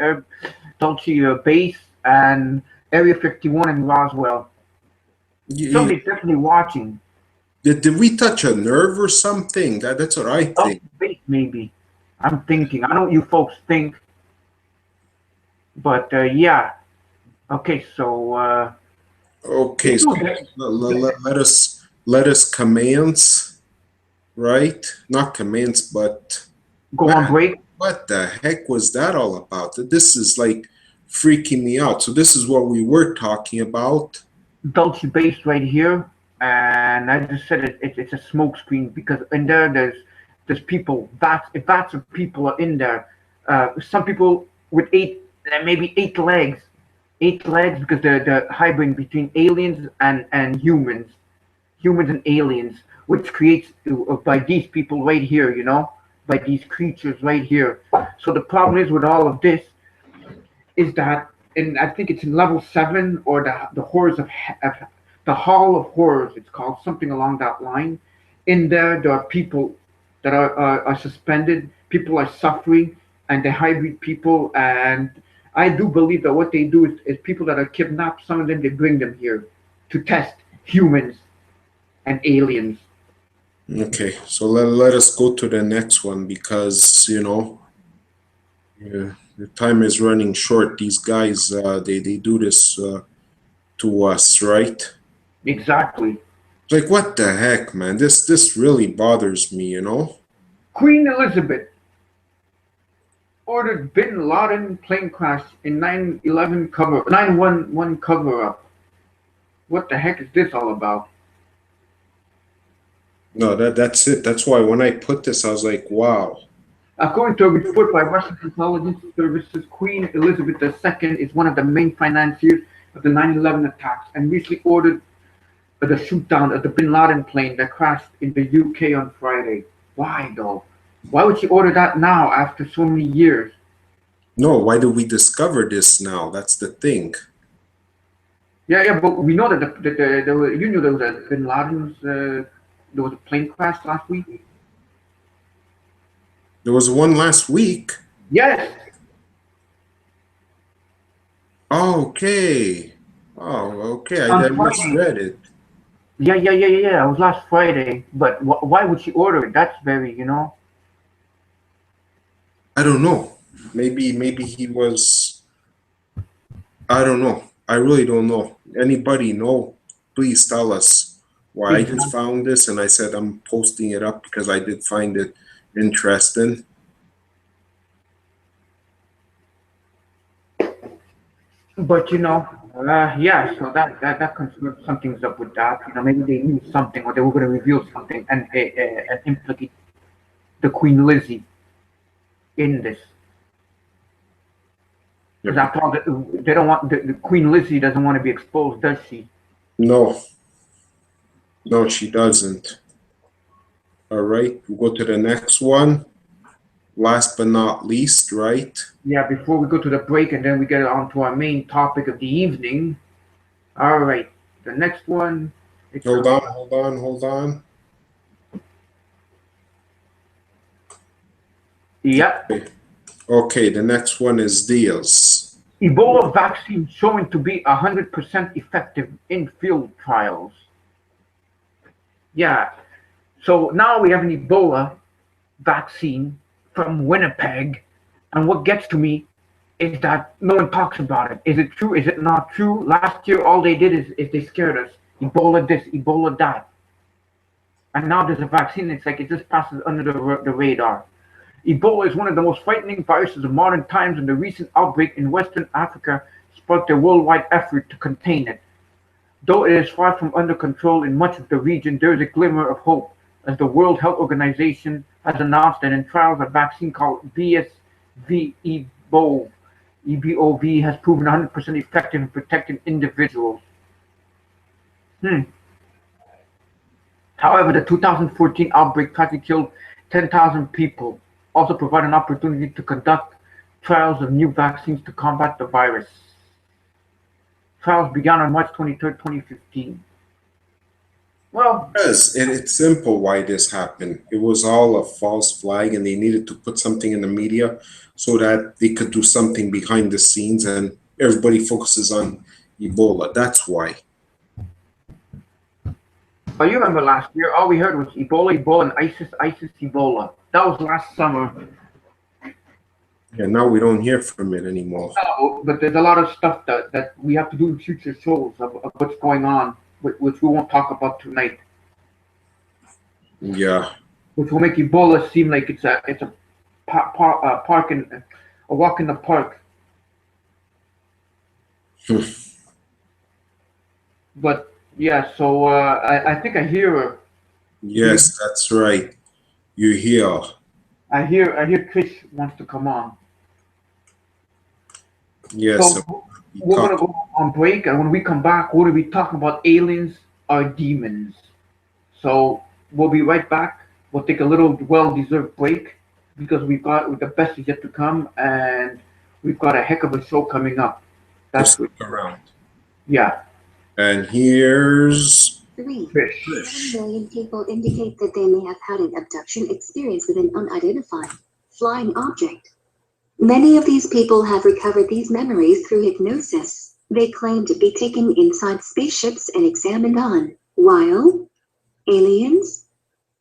Base and Area 51 in Roswell. Somebody's definitely watching. did we touch a nerve or something? That's what I think. Base maybe. I'm thinking. I know what you folks think, but yeah. Okay, so. Okay, so let us commence, right? Not commence, but Go on break. what the heck was that all about? This is like freaking me out. So this is what we were talking about. Dulce Base right here, and I just said it's a smoke screen because in there there's people, vats of people are in there. Some people with maybe eight legs because they're hybrid between aliens and humans and aliens, which creates by these people right here, you know, by these creatures right here. So the problem is with all of this is that, and I think it's in level 7 or the horrors of the Hall of Horrors. It's called something along that line. In there are people that are suspended. People are suffering, and they hybrid people. And I do believe that what they do is people that are kidnapped. Some of them they bring them here to test humans and aliens. Okay, so let us go to the next one because you know, yeah, the time is running short. These guys, they do this to us, right? Exactly. Like what the heck, man? This really bothers me, you know? Queen Elizabeth ordered Bin Laden plane crash in 9/11 cover up. What the heck is this all about? No, that's it. That's why when I put this, I was like, wow. According to a report by Russian intelligence services, Queen Elizabeth II is one of the main financiers of the 9/11 attacks and recently ordered the shoot down of the Bin Laden plane that crashed in the UK on Friday. Why though? Why would she order that now after so many years? No, why do we discover this now? That's the thing. Yeah, but we know that you knew there was a Bin Laden's there was a plane crash last week. There was one last week. Yes. Okay. Oh, okay. I misread it. Yeah. It was last Friday. But why would she order it? That's very, you know. I don't know. Maybe he was. I don't know. I really don't know. Anybody know? Please tell us why I just found this, and I said I'm posting it up because I did find it interesting. But you know, yeah. So that confirms something's up with that. You know, maybe they knew something, or they were going to reveal something and implicate the Queen Lizzie in this. Because after all, they don't want the Queen Lizzie doesn't want to be exposed, does she? No, she doesn't. All right, we'll go to the next one. Last but not least, right? Yeah. Before we go to the break, and then we get on to our main topic of the evening. All right. The next one. It's Hold on, hold on, hold on. Yep. Okay, the next one is Diaz. Ebola vaccine showing to be 100% effective in field trials. Yeah. So now we have an Ebola vaccine from Winnipeg, and what gets to me is that no one talks about it. Is it true? Is it not true? Last year, all they did is they scared us. Ebola this, Ebola that. And now there's a vaccine. It's like it just passes under the radar. Ebola is one of the most frightening viruses of modern times, and the recent outbreak in Western Africa sparked a worldwide effort to contain it. Though it is far from under control in much of the region, there is a glimmer of hope, as the World Health Organization has announced that in trials a vaccine called BSV EBOV has proven 100% effective in protecting individuals. Hmm. However, the 2014 outbreak tragically killed 10,000 people, also provide an opportunity to conduct trials of new vaccines to combat the virus. Trials began on March 23rd, 2015. Well, Yes, it's simple why this happened. It was all a false flag, and they needed to put something in the media so that they could do something behind the scenes, and everybody focuses on Ebola. That's why. but you remember last year, all we heard was Ebola, Ebola, and ISIS, ISIS, Ebola. That was last summer. Yeah, now we don't hear from it anymore. No, but there's a lot of stuff that we have to do in future shows of what's going on, which we won't talk about tonight, Yeah. which will make Ebola seem like it's a park in a walk in the park. But yeah, so I think I hear her. Yes, that's right. You hear. I hear Trish wants to come on. Yes, So we we're gonna talk. go on break, and when we come back, we're gonna be talking about aliens or demons. So we'll be right back. We'll take a little well-deserved break because we've got the best is yet to come, and we've got a heck of a show coming up. So That's stick what, around. yeah, And here's Three. Trish. 7 million people indicate that they may have had an abduction experience with an unidentified flying object. Many of these people have recovered these memories through hypnosis. They claim to be taken inside spaceships and examined on, while aliens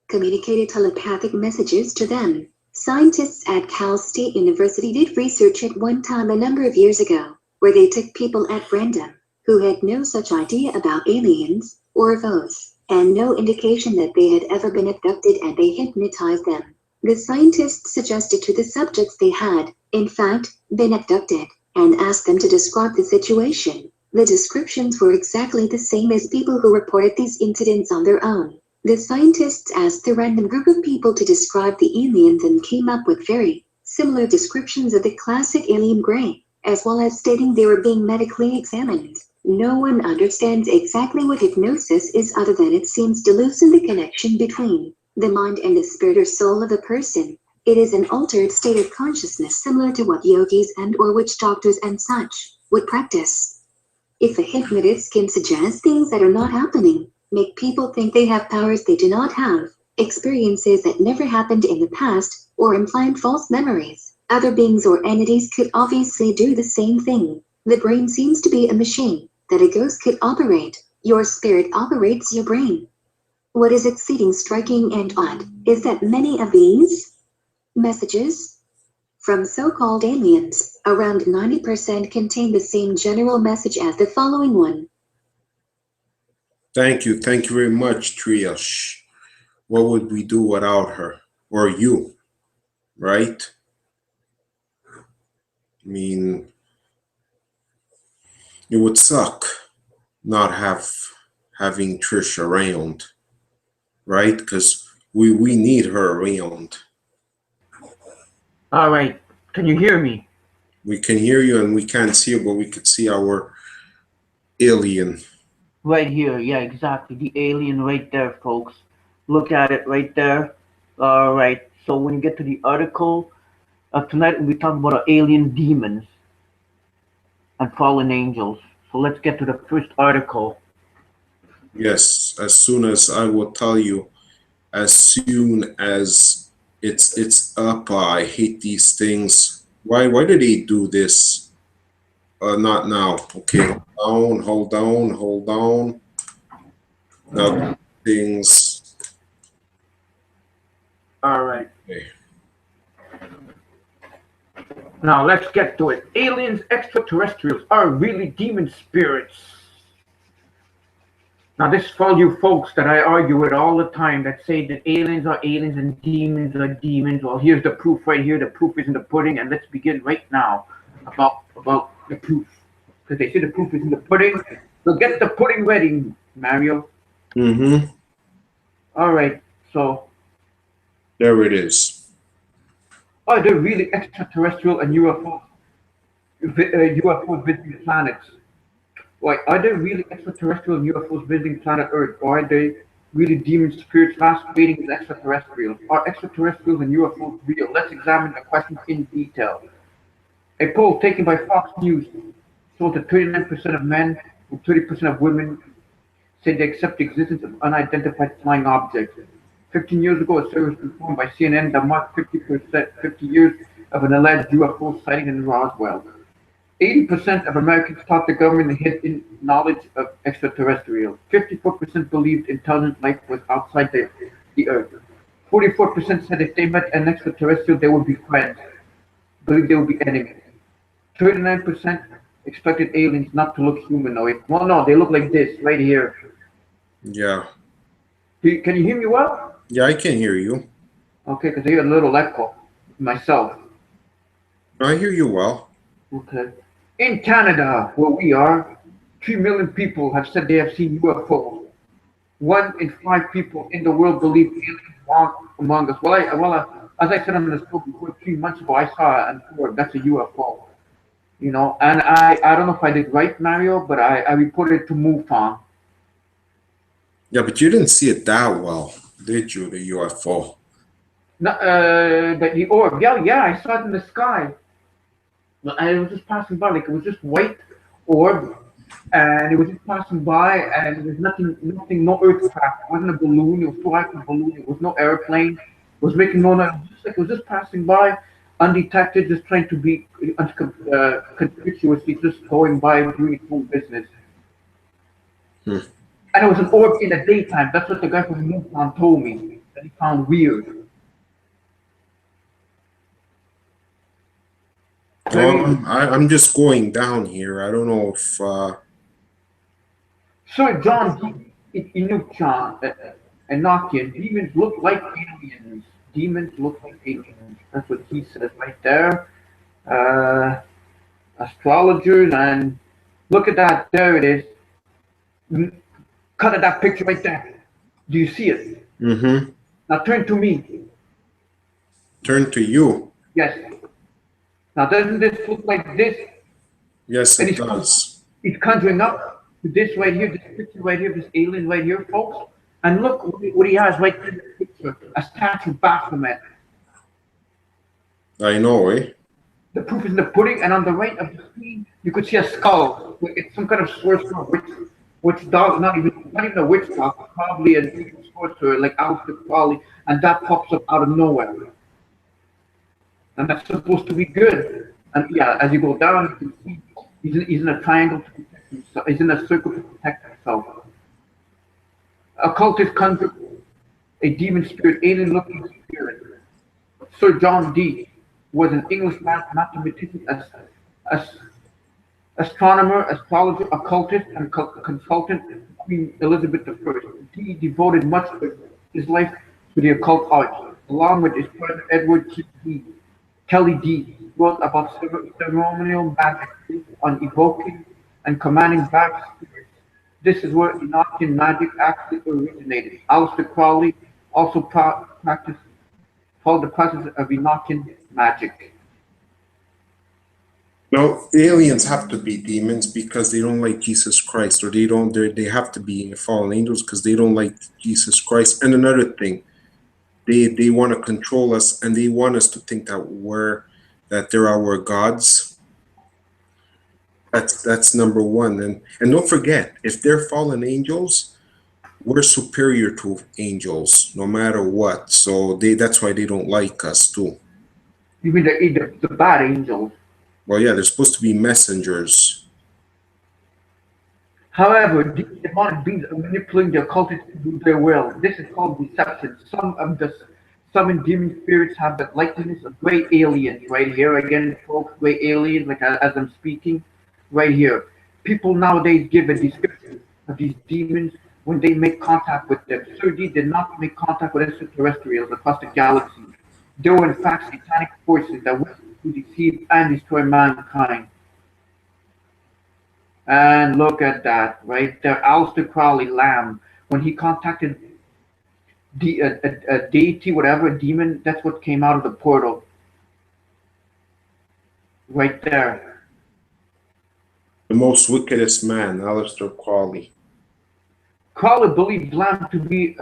communicated telepathic messages to them. Scientists at Cal State University did research at one time a number of years ago, where they took people at random who had no such idea about aliens or UFOs, and no indication that they had ever been abducted, and they hypnotized them. The scientists suggested to the subjects they had, in fact, been abducted, and asked them to describe the situation. The descriptions were exactly the same as people who reported these incidents on their own. The scientists asked the random group of people to describe the aliens and came up with very similar descriptions of the classic alien gray, as well as stating they were being medically examined. No one understands exactly what hypnosis is, other than it seems to loosen the connection between the mind and the spirit or soul of a person. It is an altered state of consciousness similar to what yogis and or witch doctors and such would practice. If a hypnotist can suggest things that are not happening, make people think they have powers they do not have, experiences that never happened in the past, or implant false memories, other beings or entities could obviously do the same thing. The brain seems to be a machine that a ghost could operate. Your spirit operates your brain. What is exceeding striking and odd is that many of these messages from so-called aliens, around 90%, contain the same general message as the following one. Thank you. Thank you very much, Trish. What would we do without her? Or you, right? I mean, it would suck not having Trish around, right? Because we need her around. All right, can you hear me? We can hear you and we can't see you, but we could see our alien. Right here, yeah, exactly. The alien right there, folks. Look at it right there. All right. So when you get to the article tonight, we'll be talking about our alien demons and fallen angels. So let's get to the first article. Yes, as soon as I will tell you, as soon as it's up. I hate these things. Why do they do this? Not now. Okay, hold on. Now things. All right. Okay. Now let's get to it. Aliens, extraterrestrials are really demon spirits. Now this is for all you folks that I argue with all the time that say that aliens are aliens and demons are demons. Well, here's the proof right here. The proof is in the pudding, and let's begin right now about the proof. Because they say the proof is in the pudding. So get the pudding ready, Mario. Mm-hmm. All right. So There it is. are there really extraterrestrial and UFOs visiting planets? Like, are there really extraterrestrial and UFOs visiting planet Earth, or are they really demon spirits masquerading as extraterrestrials? Are extraterrestrials and UFOs real? Let's examine the question in detail. A poll taken by Fox News shows that 39% of men and 30% of women say they accept the existence of unidentified flying objects. 15 years ago, a survey was performed by CNN that marked 50 years of an alleged UFO sighting in Roswell. 80% of Americans thought the government had knowledge of extraterrestrials. 54% believed intelligent life was outside the Earth. 44% said if they met an extraterrestrial, they would be friends, believed they would be enemies. 39% expected aliens not to look humanoid. Well, no, they look like this right here. Yeah. Can you hear me well? Yeah, I can hear you. Okay, because I hear a little echo myself. I hear you well. Okay. In Canada, where we are, 3 million people have said they have seen UFOs. 1 in 5 people in the world believe aliens walk among us. As I said on the show before, 3 months ago, I saw an report that's a UFO. You know, and I don't know if I did right, Mario, but I reported it to MUFON. Yeah, but you didn't see it that well, did you? The UFO. No, the orb. Yeah, I saw it in the sky. And it was just passing by, like it was just white orb, and it was just passing by, and there was nothing, no earthcraft. It wasn't a balloon. It was too like a balloon. It was no airplane. It was making no noise. It was just passing by, undetected, just trying to be conspicuously just going by doing its own business. Hmm. And it was an orb in the daytime. That's what the guy from MUFON told me that he found weird. I'm just going down here. I don't know if Sir John Enochian, demons look like aliens. Demons look like aliens. That's what he says right there. Astrologers, and look at that. There it is. Cut at that picture right there. Do you see it? Mm-hmm. Now turn to me. Turn to you. Yes. Now doesn't this look like this? Yes, And it does. It's conjuring up to this right here, this picture right here, this alien right here, folks. And look what he has right there in the picture, a statue of Baphomet. I know, eh? The proof is in the pudding, and on the right of the screen, you could see a skull. It's some kind of sorcerer, which dog, not even a witch dog, probably a sorcerer like Aleister Crowley, and that pops up out of nowhere. And that's supposed to be good. And yeah, as you go down, you can see he's in a triangle to protect himself. He's in a circle to protect himself. Occultist conjure a demon spirit, alien-looking spirit. Sir John Dee was an English mathematician, astronomer, astrologer, occultist, and consultant to Queen Elizabeth I. Dee devoted much of his life to the occult arts, along with his brother Edward Kelly Dee wrote about ceremonial magic on evoking and commanding back spirits. This is where Enochian magic actually originated. Aleister Crowley also followed the process of Enochian magic. No, aliens have to be demons because they don't like Jesus Christ, or they have to be fallen angels because they don't like Jesus Christ. And another thing, they want to control us, and they want us to think that they're our gods. That's number one. And don't forget, if they're fallen angels, we're superior to angels, no matter what. So that's why they don't like us too. You mean the bad angels? Well, yeah, they're supposed to be messengers. However, these demonic beings are manipulating their cultists to do their will. This is called deception. Some demon spirits have the likeness of gray aliens. Right here again, folks, gray aliens. Like as I'm speaking, right here. People nowadays give a description of these demons when they make contact with them. Sir, these did not make contact with extraterrestrials across the galaxy. They were in fact satanic forces that wish to deceive and destroy mankind. And look at that, right there, Aleister Crowley Lamb, when he contacted a deity, whatever, a demon, that's what came out of the portal, right there. The most wickedest man, Aleister Crowley. Crowley believed Lamb to be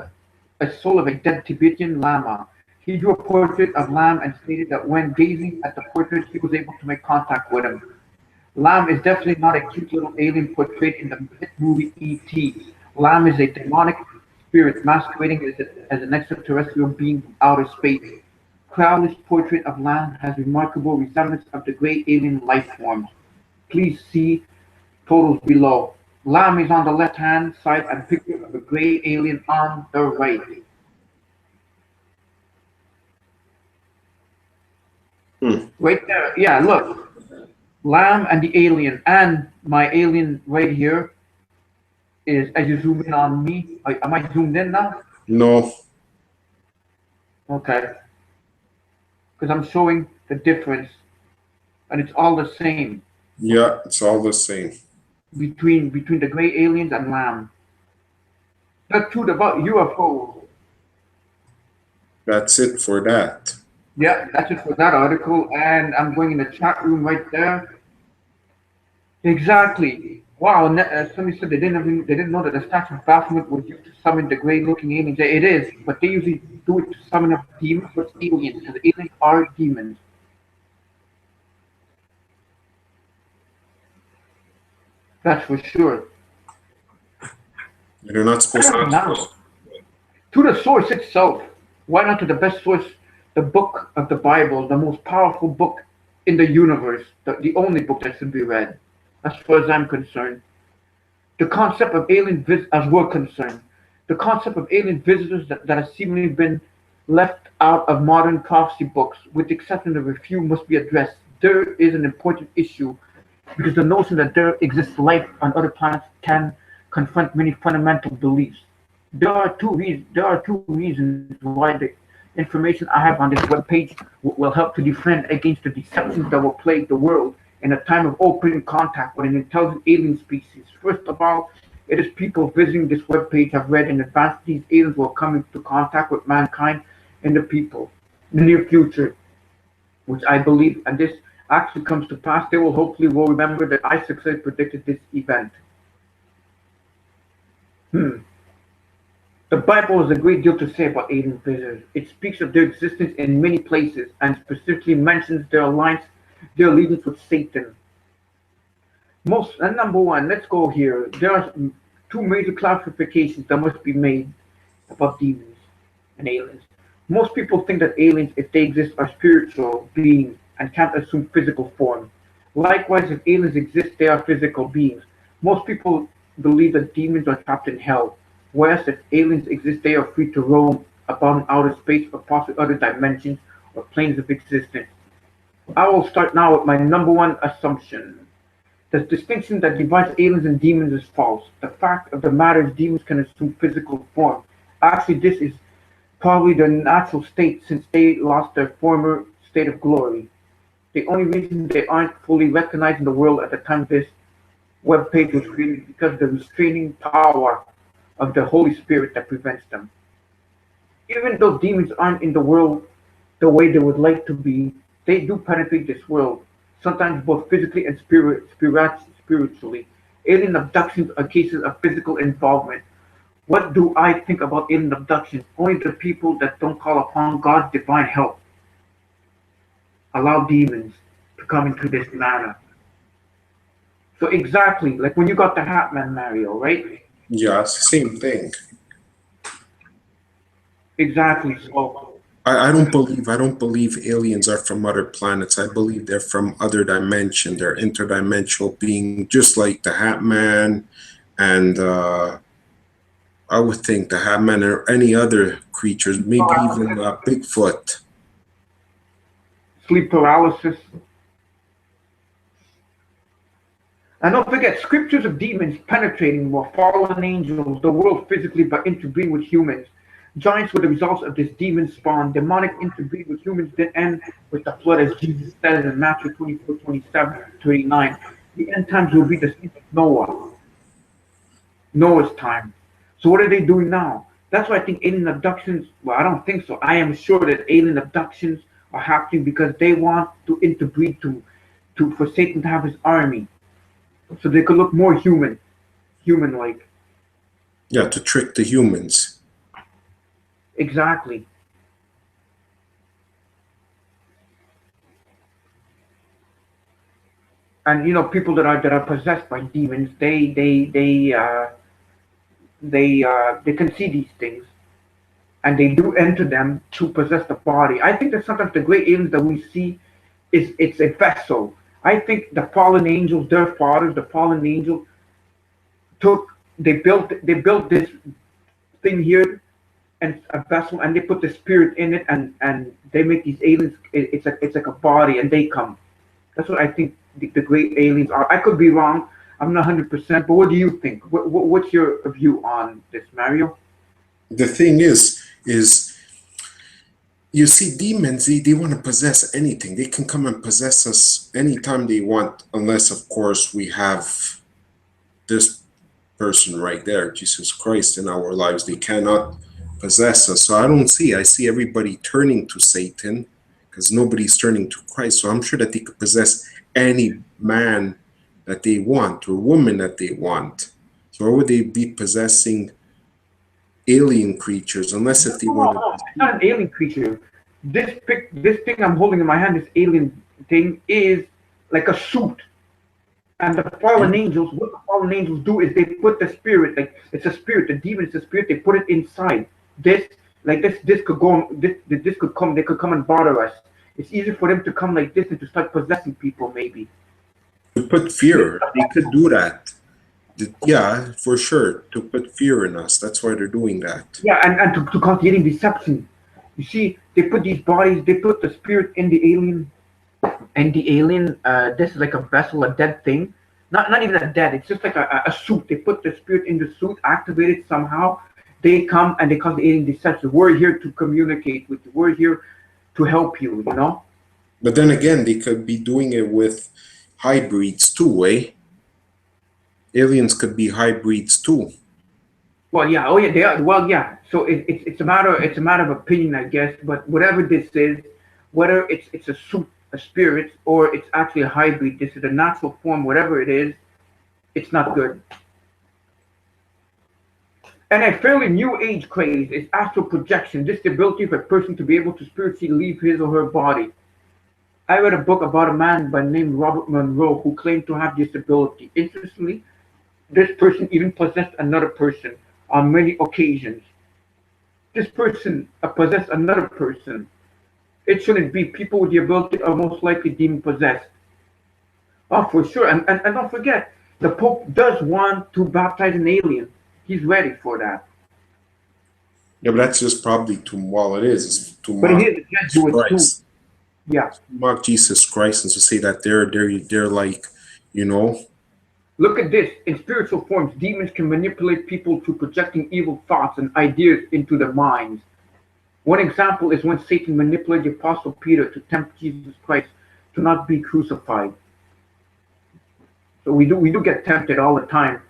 a soul of a dead Tibetan Lama. He drew a portrait of Lamb and stated that when gazing at the portrait, he was able to make contact with him. Lamb is definitely not a cute little alien portrayed in the hit movie E.T. Lamb is a demonic spirit masquerading as an extraterrestrial being from outer space. Crowley's portrait of Lamb has remarkable resemblance of the great alien life forms. Please see photos below. Lamb is on the left-hand side and picture of a gray alien on the right. Right there, yeah, look. Lamb and the alien, and my alien right here is, as you zoom in on me, am I zoomed in now? No. Okay. Because I'm showing the difference, and it's all the same. Yeah, it's all the same. Between the gray aliens and Lamb. The truth about UFOs. That's it for that. Yeah, that's it for that article, and I'm going in the chat room right there. Exactly. Wow, somebody said they didn't know that the statue of Baphomet was used to summon the gray-looking aliens. Yeah, it is, but they usually do it to summon up demons, but aliens, because aliens are demons. That's for sure. You're not supposed to. Now, to the source itself. Why not to the best source, the book of the Bible, the most powerful book in the universe, the only book that should be read, as far as I'm concerned. The concept of alien as we're concerned, the concept of alien visitors that has seemingly been left out of modern prophecy books, with the exception of a few, must be addressed. There is an important issue because the notion that there exists life on other planets can confront many fundamental beliefs. There are two reasons why the information I have on this webpage will help to defend against the deceptions that will plague the world in a time of open contact with an intelligent alien species. First of all, it is people visiting this webpage have read in advance these aliens will come into contact with mankind and the people in the near future, which I believe, and this actually comes to pass. They will hopefully remember that I successfully predicted this event. The Bible has a great deal to say about alien visitors. It speaks of their existence in many places and specifically mentions their allegiance with Satan. Number one, let's go here. There are two major classifications that must be made about demons and aliens. Most people think that aliens, if they exist, are spiritual beings and can't assume physical form. Likewise, if aliens exist, they are physical beings. Most people believe that demons are trapped in hell. Whereas if aliens exist, they are free to roam about in outer space or possibly other dimensions or planes of existence. I will start now with my number one assumption. The distinction that divides aliens and demons is false. The fact of the matter is demons can assume physical form. Actually, this is probably their natural state since they lost their former state of glory. The only reason they aren't fully recognized in the world at the time this webpage was created is because of the restraining power of the Holy Spirit that prevents them. Even though demons aren't in the world the way they would like to be, they do penetrate this world, sometimes both physically and spiritually. Alien abductions are cases of physical involvement. What do I think about alien abductions? Only the people that don't call upon God's divine help allow demons to come into this manner. So exactly, like when you got the Hat Man, Mario, right? Yeah, it's the same thing. Exactly. So I don't believe aliens are from other planets. I believe they're from other dimension. They're interdimensional being, just like the Hat Man, and I would think the Hat Man or any other creatures, maybe even Bigfoot. sleep paralysis. And don't forget, scriptures of demons penetrating were fallen angels, the world physically by interbreeding with humans. Giants were the results of this demon spawn. Demonic interbreed with humans then end with the flood, as Jesus said in Matthew 24:27-39. The end times will be the same as Noah's time. So what are they doing now? That's why I think alien abductions, well, I don't think so. I am sure that alien abductions are happening because they want to interbreed to for Satan to have his army. So they could look more human-like. Yeah, to trick the humans. Exactly. And people that are possessed by demons, they can see these things, and they do enter them to possess the body. I think that sometimes the great aliens that we see it's a vessel. I think the fallen angels, their fathers, the fallen angels took they built this thing here and a vessel, and they put the spirit in it, and they make these aliens. It's like a body, and they come. That's what I think the great aliens are. I could be wrong. I'm not 100%, but what do you think? What's your view on this, Mario? The thing is you see demons, they want to possess anything. They can come and possess us anytime they want, unless of course we have this person right there, Jesus Christ, in our lives. They cannot possess us. So I see everybody turning to Satan because nobody's turning to Christ. So I'm sure that they could possess any man that they want or woman that they want. So why would they be possessing alien creatures unless if they No, no, wanted no. to? It's not an alien creature. This thing I'm holding in my hand, this alien thing, is like a suit. And the fallen angels, what the fallen angels do is they put the spirit, like it's a spirit, the demon is a spirit, they put it inside. This, like this could go, this could come, they could come and bother us. It's easier for them to come like this and to start possessing people, maybe. To put fear, they could do that. Yeah, for sure, to put fear in us. That's why they're doing that. Yeah, and to cause the alien deception. You see, they put these bodies, they put the spirit in the alien, and the alien, this is like a vessel, a dead thing. Not even a dead, it's just like a suit. They put the spirit in the suit, activate it somehow. They come and they cause the alien deception. We're here to communicate with you. We're here to help you. But then again, they could be doing it with hybrids too, eh? Aliens could be hybrids too. Well, yeah, oh yeah, they are. Well, yeah. So it's a matter of opinion, I guess. But whatever this is, whether it's a suit, a spirit, or it's actually a hybrid, this is a natural form. Whatever it is, it's not good. And a fairly new age craze is astral projection, this ability for a person to be able to spiritually leave his or her body. I read a book about a man by the name Robert Monroe who claimed to have this ability. Interestingly, this person even possessed another person on many occasions. This person possessed another person. It shouldn't be. People with the ability are most likely demon possessed. Oh, for sure. And don't forget, the Pope does want to baptize an alien. He's ready for that. Yeah, but that's just probably to, well, it is, it's to But he mock is a Jesus Jesuit too. Christ. Yeah. Mock Jesus Christ and to say that they're like, you know, Look at this. In spiritual forms, demons can manipulate people through projecting evil thoughts and ideas into their minds. One example is when Satan manipulated the Apostle Peter to tempt Jesus Christ to not be crucified. So we do get tempted all the time.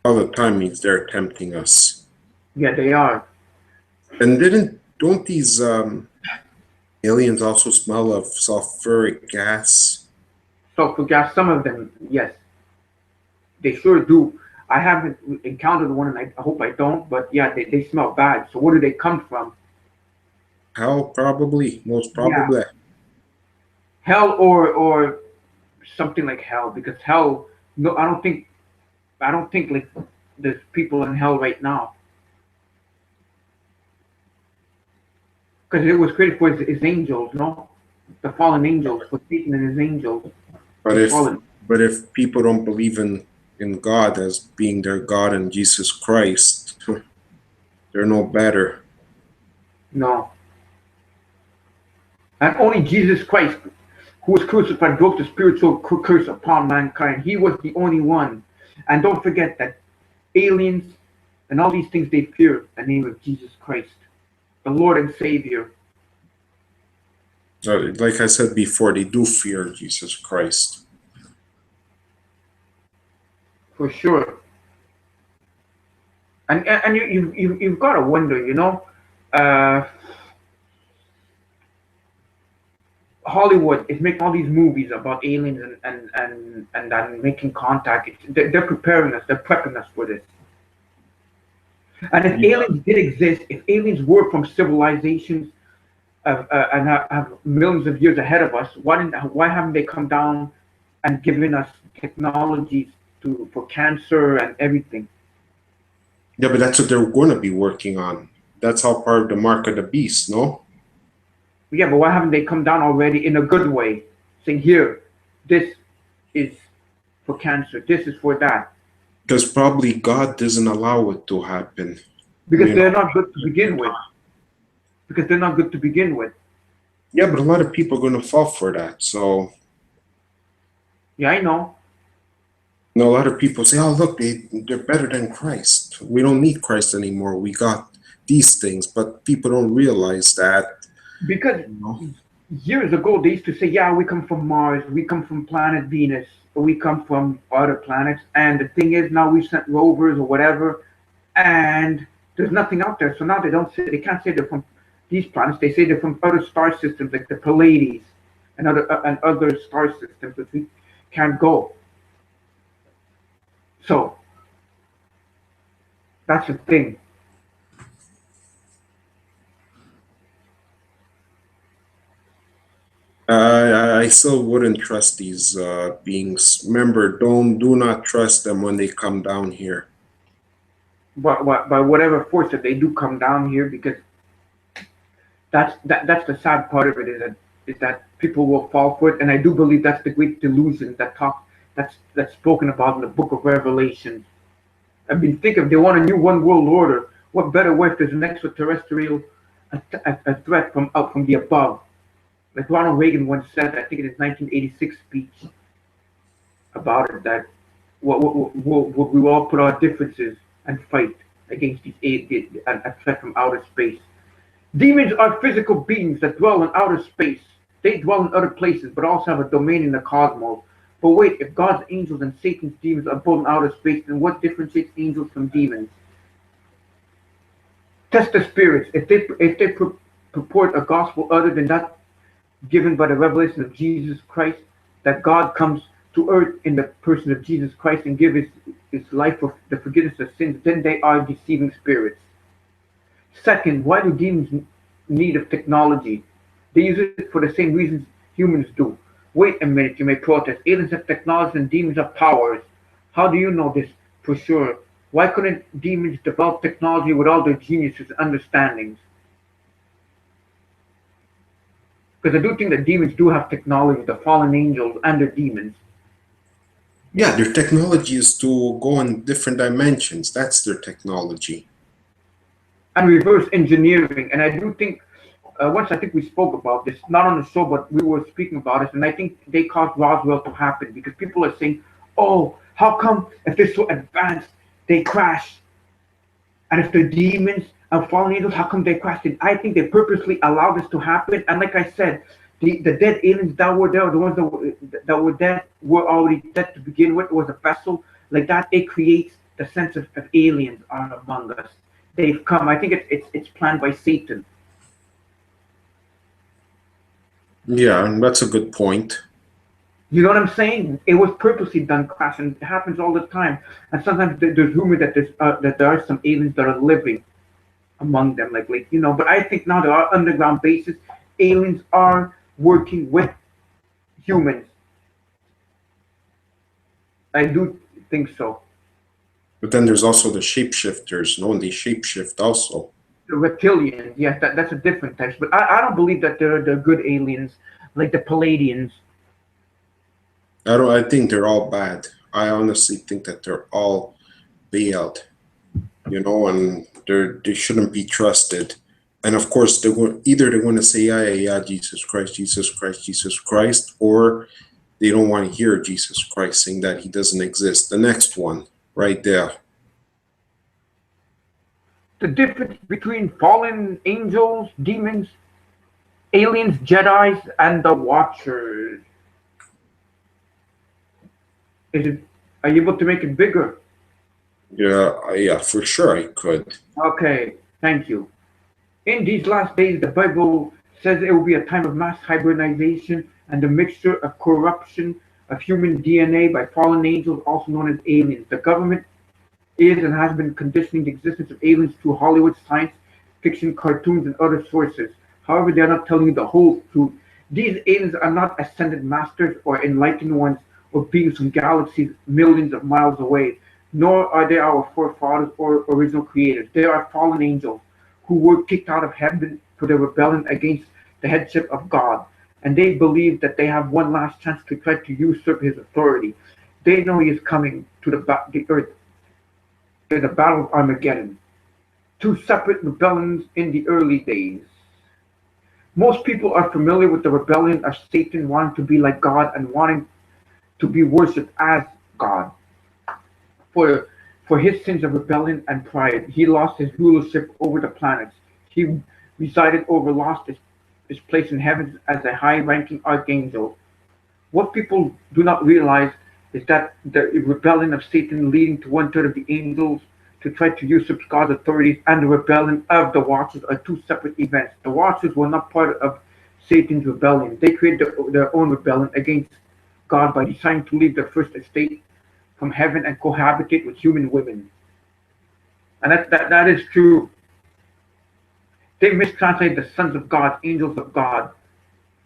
all the time means they're tempting us. Yeah, they are. And don't these aliens also smell of sulfuric gas? Sulfur gas, some of them, yes, they sure do. I haven't encountered one, and I hope I don't. But yeah, they smell bad. So where do they come from? Hell, probably, most Yeah, probably. hell or something like hell, because hell, no, I don't think like there's people in hell right now, because it was created for his angels, no, the fallen angels, for Satan and his angels, But his if fallen. but if people don't believe in God as being their God and Jesus Christ, they're no better. No, and only Jesus Christ, who was crucified, broke the spiritual curse upon mankind. He was the only one. And don't forget that aliens and all these things, they fear the name of Jesus Christ, the Lord and Savior. Like I said before, they do fear Jesus Christ. For sure. And you've got to wonder, uh, Hollywood is making all these movies about aliens and making contact. They're preparing us, they're prepping us for this. And if Yeah. aliens did exist, if aliens were from civilizations and have millions of years ahead of us, why haven't they come down and given us technologies for cancer and everything? Yeah, but that's what they're going to be working on. That's all part of the mark of the beast, no? Yeah, but why haven't they come down already in a good way, saying, here, this is for cancer, this is for that? Because probably God doesn't allow it to happen. Because You they're know? not good to begin with. Because they're not good to begin with. Yeah, but a lot of people are going to fall for that. So, Yeah, I know. you know, a lot of people say, "Oh, look, they're better than Christ. We don't need Christ anymore. We got these things." But people don't realize that. Because You know? years ago, they used to say, yeah, we come from Mars, we come from planet Venus, or we come from other planets. And the thing is, now we've sent rovers or whatever, and there's nothing out there. So now they can't say they're from these planets. They say they're from other star systems, like the Pleiades and other star systems that we can't go. So that's the thing. I still wouldn't trust these beings. Remember, do not trust them when they come down here. But by whatever force that they do come down here, because that's the sad part of it, is that people will fall for it, and I do believe that's the great delusion that's spoken about in the Book of Revelation. I mean, think if they want a new one world order, what better way if there's an extraterrestrial a threat from out from the above? Like Ronald Reagan once said, I think in his 1986 speech about it, that we will all put our differences and fight against a threat from outer space. Demons are physical beings that dwell in outer space. They dwell in other places, but also have a domain in the cosmos. But wait, if God's angels and Satan's demons are both in outer space, then what differentiates angels from demons? Test the spirits. If they purport a gospel other than that given by the revelation of Jesus Christ, that God comes to earth in the person of Jesus Christ and give his life for the forgiveness of sins, then they are deceiving spirits. Second, why do demons need of technology? They use it for the same reasons humans do. Wait a minute, you may protest. Aliens have technology and demons have powers. How do you know this for sure? Why couldn't demons develop technology with all their geniuses and understandings? Because I do think that demons do have technology, the fallen angels and their demons. Yeah, their technology is to go in different dimensions. That's their technology. And reverse engineering. And I do think, once I think we spoke about this, not on the show, but we were speaking about it, and I think they caused Roswell to happen because people are saying, oh, how come if they're so advanced, they crash? And if they're demons and fallen angels, how come they crashed? And I think they purposely allow this to happen. And like I said, the dead aliens that were there, the ones that were dead, were already dead to begin with. It was a vessel like that. It creates the sense of aliens are among us. They've come. I think it's planned by Satan. Yeah, and that's a good point. You know what I'm saying? It was purposely done, crash, and it happens all the time. And sometimes there's rumor that there are some aliens that are living among them, like But I think now there are underground bases. Aliens are working with humans. I do think so. But then there's also the shapeshifters, no, and they shapeshift also. The reptilians, yes, that's a different type. But I don't believe that they're the good aliens, like the Palladians. I think they're all bad. I honestly think that they're all bailed, you know, and they shouldn't be trusted. And of course, they're going to say, yeah, Jesus Christ, Jesus Christ, Jesus Christ, or they don't want to hear Jesus Christ saying that he doesn't exist. The next one, right there. The difference between fallen angels, demons, aliens, Jedi's, and the Watchers. Is it? Are you able to make it bigger? Yeah, for sure I could. Okay, thank you. In these last days, the Bible says it will be a time of mass hybridization and the mixture of corruption of human DNA by fallen angels, also known as aliens. The government is and has been conditioning the existence of aliens through Hollywood, science fiction, cartoons, and other sources. However, they are not telling you the whole truth. These aliens are not ascended masters or enlightened ones or beings from galaxies millions of miles away, nor are they our forefathers or original creators. They are fallen angels who were kicked out of heaven for their rebellion against the headship of God. And they believe that they have one last chance to try to usurp his authority. They know he is coming to the earth in the Battle of Armageddon. Two separate rebellions in the early days. Most people are familiar with the rebellion of Satan wanting to be like God and wanting to be worshipped as God. For his sins of rebellion and pride, he lost his rulership over the planets. He resided over lost his place in heaven as a high-ranking archangel. What people do not realize is that the rebellion of Satan leading to one-third of the angels to try to usurp God's authorities and the rebellion of the Watchers are two separate events. The Watchers were not part of Satan's rebellion. They created their own rebellion against God by deciding to leave their first estate from heaven and cohabitate with human women. And that is true. They mistranslated the sons of God, angels of God,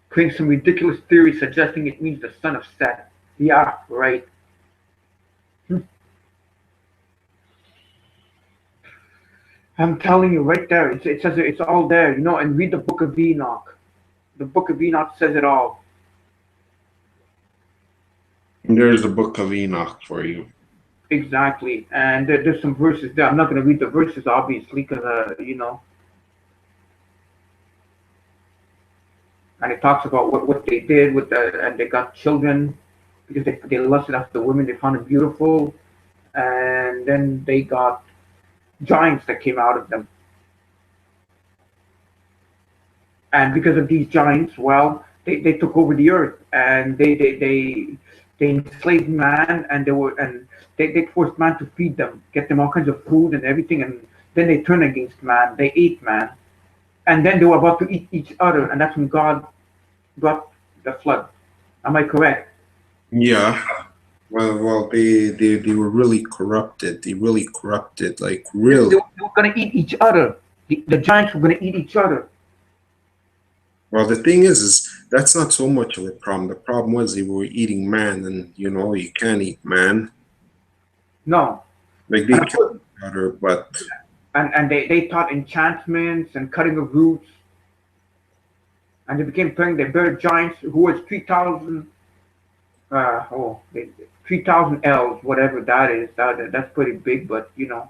creating some ridiculous theory suggesting it means the son of Seth. Yeah, right. I'm telling you right there. It says it's all there, you know, and read the book of Enoch. The book of Enoch says it all. And there's the book of Enoch for you. Exactly. And there's some verses there. I'm not going to read the verses, obviously, because, you know. And it talks about what they did with and they got children because they lusted after the women. They found them beautiful. And then they got giants that came out of them. And because of these giants, well, they took over the earth and they enslaved man and they forced man to feed them, get them all kinds of food and everything, and then they turned against man. They ate man, and then they were about to eat each other, and that's when God brought the flood. Am I correct? Yeah. Well, they were really corrupted. They really corrupted, like really. They were going to eat each other. The giants were going to eat each other. Well, the thing is that's not so much of a problem. The problem was they were eating man, and you know you can't eat man. No. Like they killed each other, but and they taught enchantments and cutting of roots, and they became pregnant. They buried giants who was 3,000. 3,000 elves, whatever that is. That's pretty big, but you know.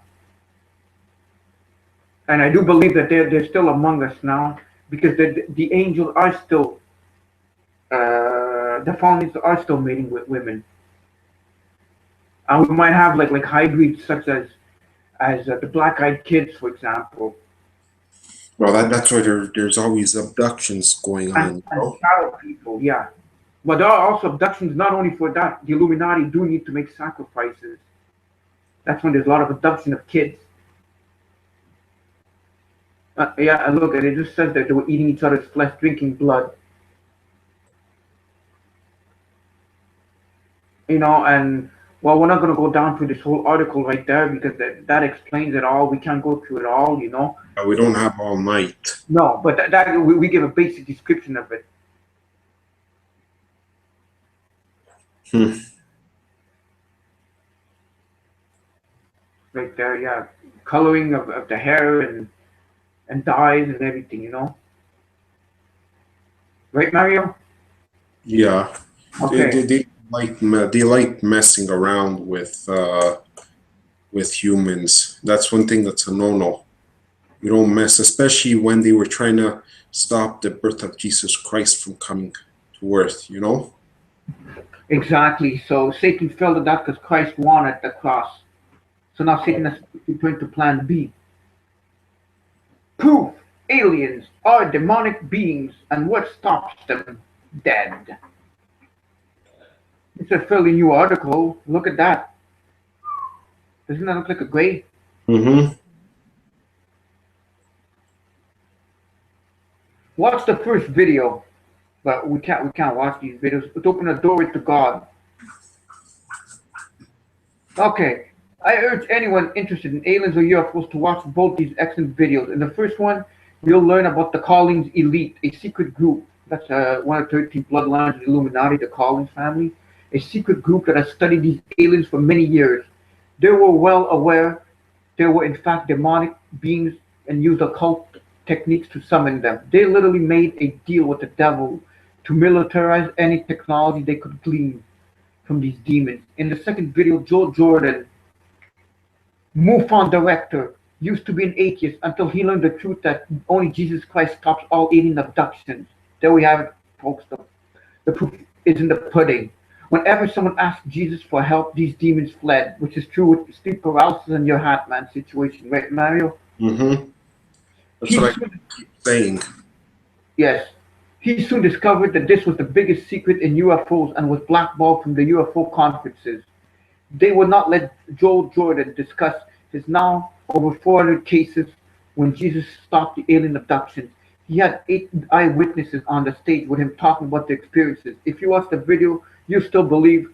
And I do believe that they're still among us now because the angels are still the fallen angels are still mating with women, and we might have like hybrids such as the black-eyed kids, for example. well, that's why there's always abductions going on. And shadow people, yeah. But there are also abductions not only for that. The Illuminati do need to make sacrifices. That's when there's a lot of abduction of kids. Yeah, and look, it just says that they were eating each other's flesh, drinking blood. You know, and well, we're not going to go down through this whole article right there because that explains it all. We can't go through it all, you know. We don't have all night. No, but we give a basic description of it. right there. Yeah, coloring of the hair and dyes and everything. Right, Mario? Yeah, Okay. they like messing around with humans. That's one thing that's a no-no. You don't mess, especially when they were trying to stop the birth of Jesus Christ from coming to earth. Exactly. So Satan failed at that because Christ won at the cross. So now Satan has to turn to plan B. Proof aliens are demonic beings and what stops them? Dead. It's a fairly new article. Look at that. Doesn't that look like a gray? Mm-hmm. Watch the first video, but we can't watch these videos. Let's open the doorway to God. Okay. I urge anyone interested in aliens or UFOs to watch both these excellent videos. In the first one, you'll learn about the Collins Elite, a secret group. That's one of the 13 bloodlines of the Illuminati, the Collins family. A secret group that has studied these aliens for many years. They were well aware they were in fact demonic beings and used occult techniques to summon them. They literally made a deal with the devil to militarize any technology they could glean from these demons. In the second video, Joe Jordan, MUFON director, used to be an atheist until he learned the truth that only Jesus Christ stops all alien abductions. There we have it, folks. The proof is in the pudding. Whenever someone asked Jesus for help, these demons fled, which is true with sleep paralysis and your hat man situation, right, Mario? Mm-hmm. That's He what I soon, keep saying. yes, he soon discovered that this was the biggest secret in UFOs and was blackballed from the UFO conferences. They would not let Joel Jordan discuss his now over 400 cases when Jesus stopped the alien abductions. He had 8 eyewitnesses on the stage with him talking about the experiences. If you watch the video, you still believe.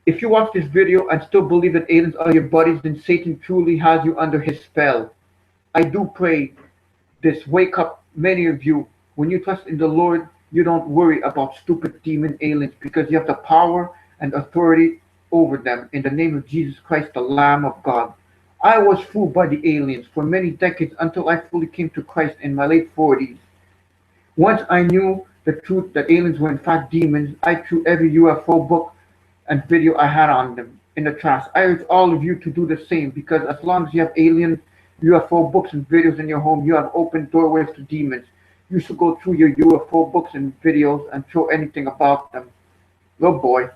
If you watch this video and still believe that aliens are your buddies, then Satan truly has you under his spell. I do pray this wake up many of you. When you trust in the Lord, you don't worry about stupid demon aliens because you have the power and authority over them in the name of Jesus Christ, the Lamb of God. I was fooled by the aliens for many decades until I fully came to Christ in my late 40s. Once I knew the truth that aliens were in fact demons, I threw every UFO book and video I had on them in the trash. I urge all of you to do the same because as long as you have alien UFO books and videos in your home, you have open doorways to demons. You should go through your UFO books and videos and throw anything about them. Oh boy.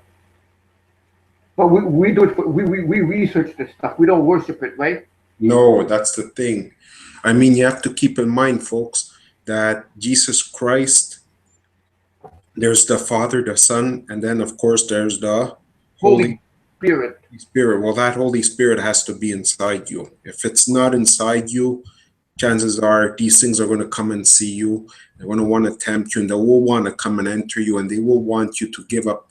But we do it for, we research this stuff. We don't worship it, right? No, that's the thing. I mean, you have to keep in mind, folks, that Jesus Christ, there's the Father, the Son, and then, of course, there's the Holy Holy Spirit. Spirit. Well, that Holy Spirit has to be inside you. If it's not inside you, chances are these things are going to come and see you. They're going to want to tempt you, and they will want to come and enter you, and they will want you to give up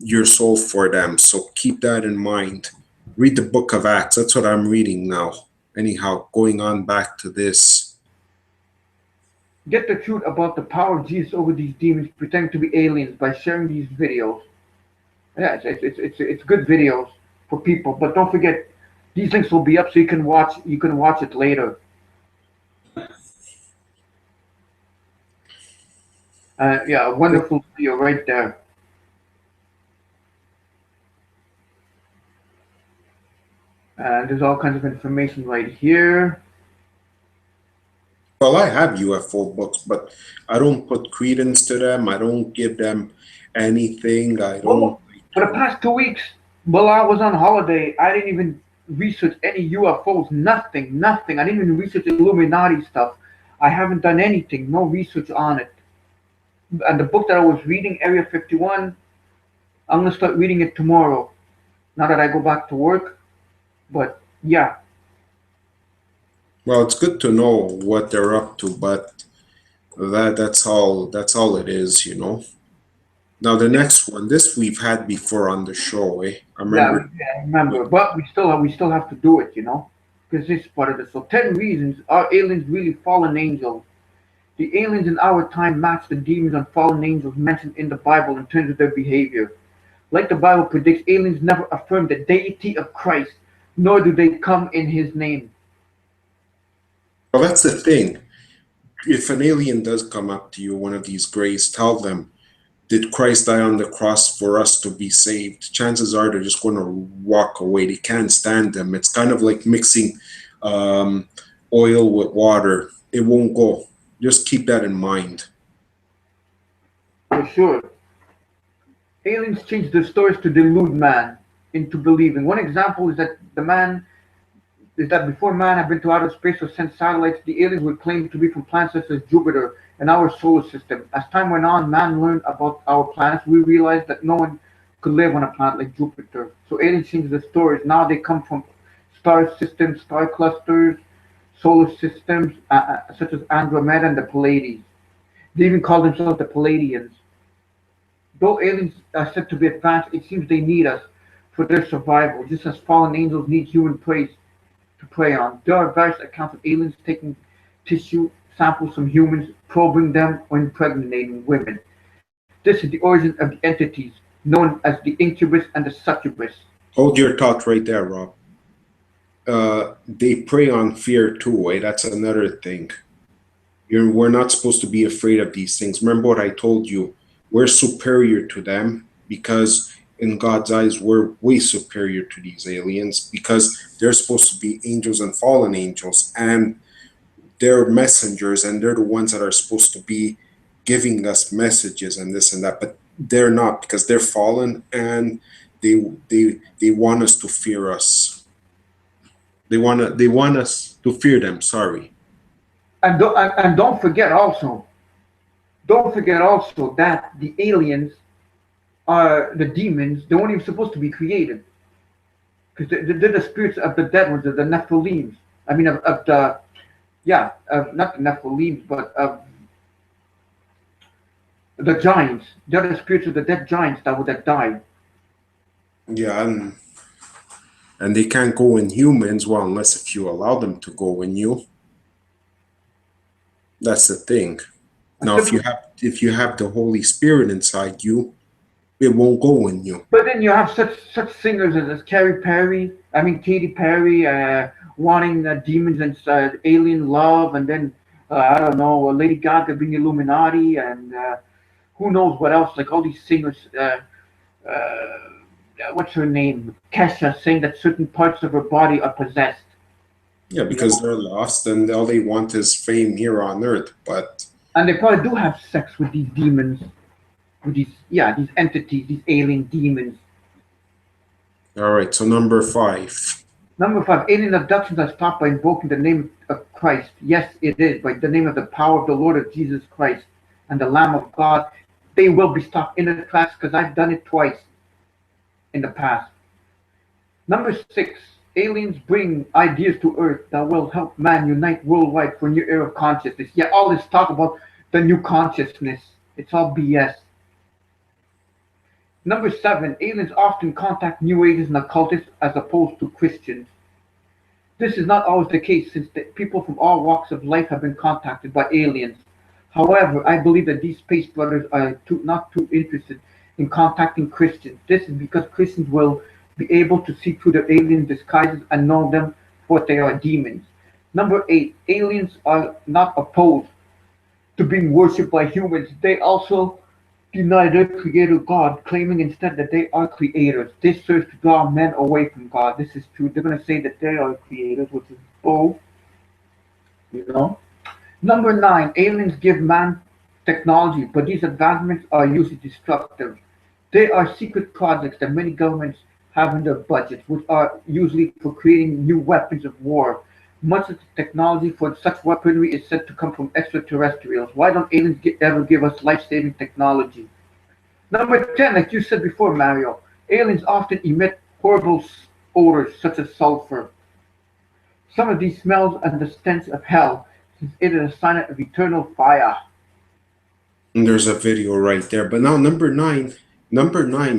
your soul for them. So keep that in mind. Read the book of Acts. That's what I'm reading now. Anyhow, going on back to this. Get the truth about the power of Jesus over these demons pretending to be aliens by sharing these videos. Yeah, it's good videos for people, but don't forget these links will be up so you can watch it later. Yeah, a wonderful video right there. And there's all kinds of information right here. Well, I have UFO books, but I don't put credence to them. I don't give them anything. I don't. Well, for the past 2 weeks, while I was on holiday, I didn't even research any UFOs. Nothing, nothing. I didn't even research Illuminati stuff. I haven't done anything. No research on it. And the book that I was reading, Area 51, I'm gonna start reading it tomorrow. Now that I go back to work. But yeah, Well, it's good to know what they're up to, but that's all it is. Now the next one, this we've had before on the show, eh? I remember. yeah, I remember. But we still have to do it, because it's part of it. So 10 reasons are aliens really fallen angels? The aliens in our time match the demons and fallen angels mentioned in the Bible in terms of their behavior. Like the Bible predicts, aliens never affirmed the deity of Christ, nor do they come in his name. Well, that's the thing. If an alien does come up to you, one of these grays, tell them, did Christ die on the cross for us to be saved? Chances are they're just going to walk away. They can't stand them. It's kind of like mixing um, oil with water. It won't go. Just keep that in mind. For sure. Aliens change their stories to delude man into believing. One example is that before man had been to outer space or sent satellites, the aliens were claimed to be from planets such as Jupiter and our solar system. As time went on, man learned about our planets. We realized that no one could live on a planet like Jupiter. So aliens changed the stories. Now they come from star systems, star clusters, solar systems, such as Andromeda and the Pleiades. They even call themselves the Palladians. Though aliens are said to be advanced, it seems they need us for their survival, just as fallen angels need human prey to prey on. There are various accounts of aliens taking tissue samples from humans, probing them, or impregnating women. This is the origin of the entities known as the incubus and the succubus. Hold your thought right there, Rob. They prey on fear too, eh? That's another thing. We're not supposed to be afraid of these things. Remember what I told you. We're superior to them because in God's eyes, we're way superior to these aliens because they're supposed to be angels and fallen angels, and they're messengers, and they're the ones that are supposed to be giving us messages and this and that, but they're not because they're fallen, and they want us to fear us. They want us to fear them. Sorry. And don't forget also that the aliens are the demons. They weren't even supposed to be created because they're the spirits of the dead ones, of the Nephilims. I mean, of the yeah, not the Nephilims, but of the giants. They're the spirits of the dead giants that died. Yeah, and they can't go in humans, well, unless if you allow them to go in you. That's the thing. Now, if you have the Holy Spirit inside you, it won't go in you. But then you have such singers as Katy Perry, wanting demons and alien love, and then I don't know, Lady Gaga being Illuminati, and who knows what else? Like all these singers, what's her name? Kesha, saying that certain parts of her body are possessed. Yeah, You because know, they're lost and all they want is fame here on earth. But and they probably do have sex with these demons, with these entities, these alien demons. all right, so number 5. Number 5, alien abductions are stopped by invoking the name of Christ. Yes, it is, by the name of the power of the Lord of Jesus Christ and the Lamb of God. They will be stopped in the tracks because I've done it twice in the past. Number 6, aliens bring ideas to Earth that will help man unite worldwide for a new era of consciousness. Yeah, all this talk about the new consciousness, it's all BS. Number 7, aliens often contact New Agers and occultists as opposed to Christians. This is not always the case since people from all walks of life have been contacted by aliens. However, I believe that these space brothers are not too interested in contacting Christians. This is because Christians will be able to see through their alien disguises and know them for what they are, demons. Number 8, aliens are not opposed to being worshipped by humans. They also deny their creator God, claiming instead that they are creators. This serves to draw men away from God. This is true. They're going to say that they are creators, which is bull, you know. Number 9, aliens give man technology, but these advancements are usually destructive. They are secret projects that many governments have in their budgets, which are usually for creating new weapons of war. Much of the technology for such weaponry is said to come from extraterrestrials. Why don't aliens ever give us life-saving technology? Number 10, like you said before, Mario, aliens often emit horrible odors such as sulfur. Some of these smells and the stench of hell, since it is a sign of eternal fire. And there's a video right there. But now number nine,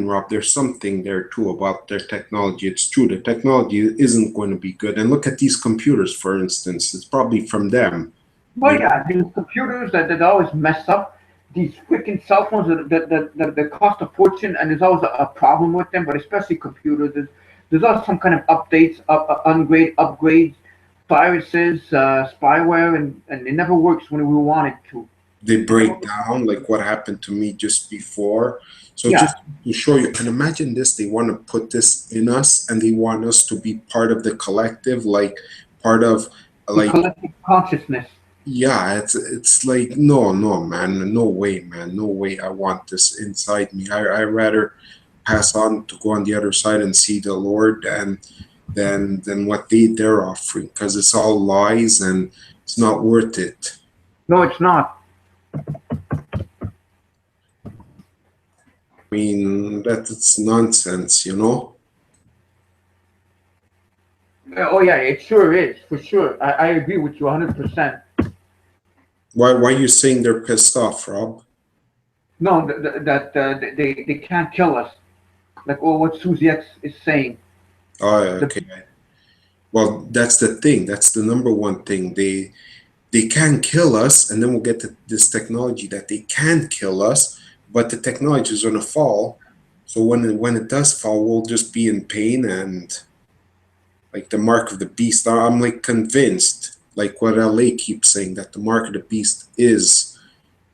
Rob, there's something there too about their technology. It's true, the technology isn't going to be good. And look at these computers, for instance. It's probably from them. Well, yeah, these computers that always mess up, these freaking cell phones that cost a fortune, and there's always a problem with them, but especially computers. There's also some kind of updates, upgrades, viruses, spyware, and it never works when we want it to. They break down like what happened to me just before. So Yeah, just to show you, and imagine this, they want to put this in us and they want us to be part of the collective, like part of the like collective consciousness. yeah, it's like no man, no way, man, no way I want this inside me. I rather pass on to go on the other side and see the Lord and than what they're offering because it's all lies and it's not worth it. No, it's not. I mean, that's nonsense, you know? Oh yeah, it sure is, for sure. I agree with you 100%. Why are you saying they're pissed off, Rob? No, that they can't kill us. Like what Susie X is saying. Oh, yeah, The, okay. Well, that's the thing. That's the number one thing. They can kill us, and then we'll get to this technology that they can kill us, but the technology is gonna fall. So when it does fall, we'll just be in pain and like the mark of the beast. I'm like convinced, like what LA keeps saying, that the mark of the beast is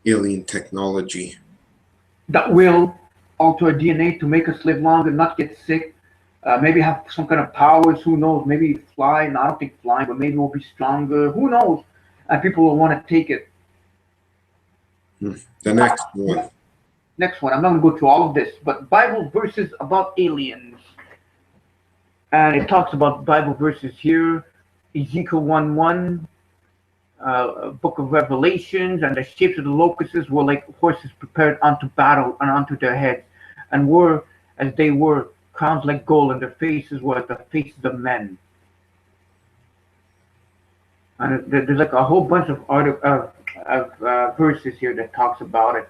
alien technology. that will alter our DNA to make us live longer, not get sick. Maybe have some kind of powers. Who knows? Maybe fly. No, I don't think flying, but maybe we'll be stronger. Who knows? And people will want to take it. The next one. Next one. I'm not going to go through all of this, but Bible verses about aliens. And it talks about Bible verses here. Ezekiel 1:1, Book of Revelations, and the shapes of the locusts were like horses prepared unto battle and unto their heads, and were as they were crowns like gold, and their faces were like the faces of men. And there's like a whole bunch of verses here that talks about it.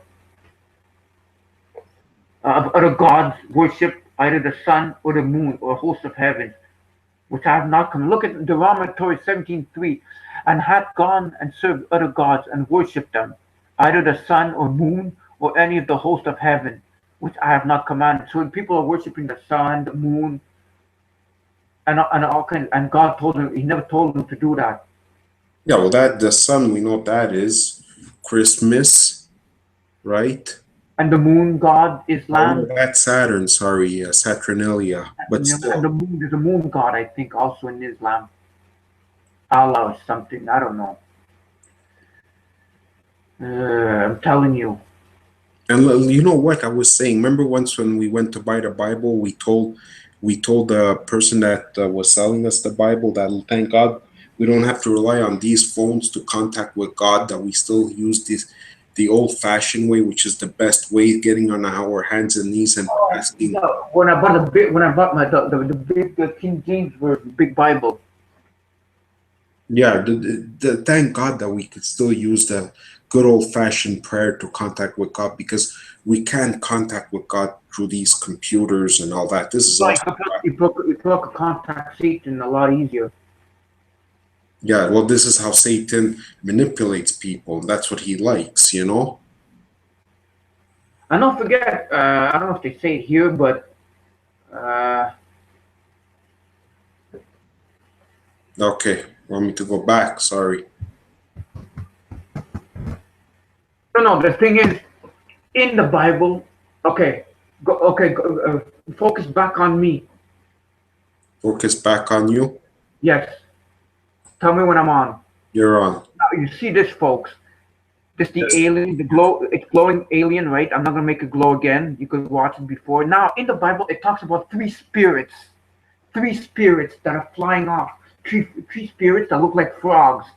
Of other gods worship either the sun or the moon or hosts of heaven, which I have not come. Look at Deuteronomy 17:3, and hath gone and served other gods and worshipped them, either the sun or moon or any of the host of heaven, which I have not commanded. So when people are worshiping the sun, the moon, and all kinds, and God told him, He never told him to do that. Yeah, well, that the sun, we know what that is Christmas, right? And the moon god, Oh, Islam, that's Saturn, sorry, Saturnalia. But and the still, moon, there's a moon god, I think, also in Islam. Allah or something, I don't know. I'm telling you. and you know what I was saying? Remember once when we went to buy the Bible, we told the person that was selling us the Bible that thank God we don't have to rely on these phones to contact with God, that we still use this the old-fashioned way, which is the best way, getting on our hands and knees and asking. No, when I bought the big King James version, big Bible. Yeah, thank God that we could still use the good old-fashioned prayer to contact with God because we can't contact with God through these computers and all that. This is So also you could contact Satan a lot easier. yeah. Well, this is how Satan manipulates people. That's what he likes, you know. And don't forget, I don't know if they say it here, but uh, Okay, want me to go back? Sorry. no. The thing is, in the Bible, okay, focus back on me. Focus back on you. Yes, tell me when I'm on. You're on. Now you see this, folks. This the Yes. alien, the glow. It's glowing alien, right? I'm not gonna make it glow again. You could watch it before. Now in the Bible, it talks about three spirits that are flying off. Three spirits that look like frogs.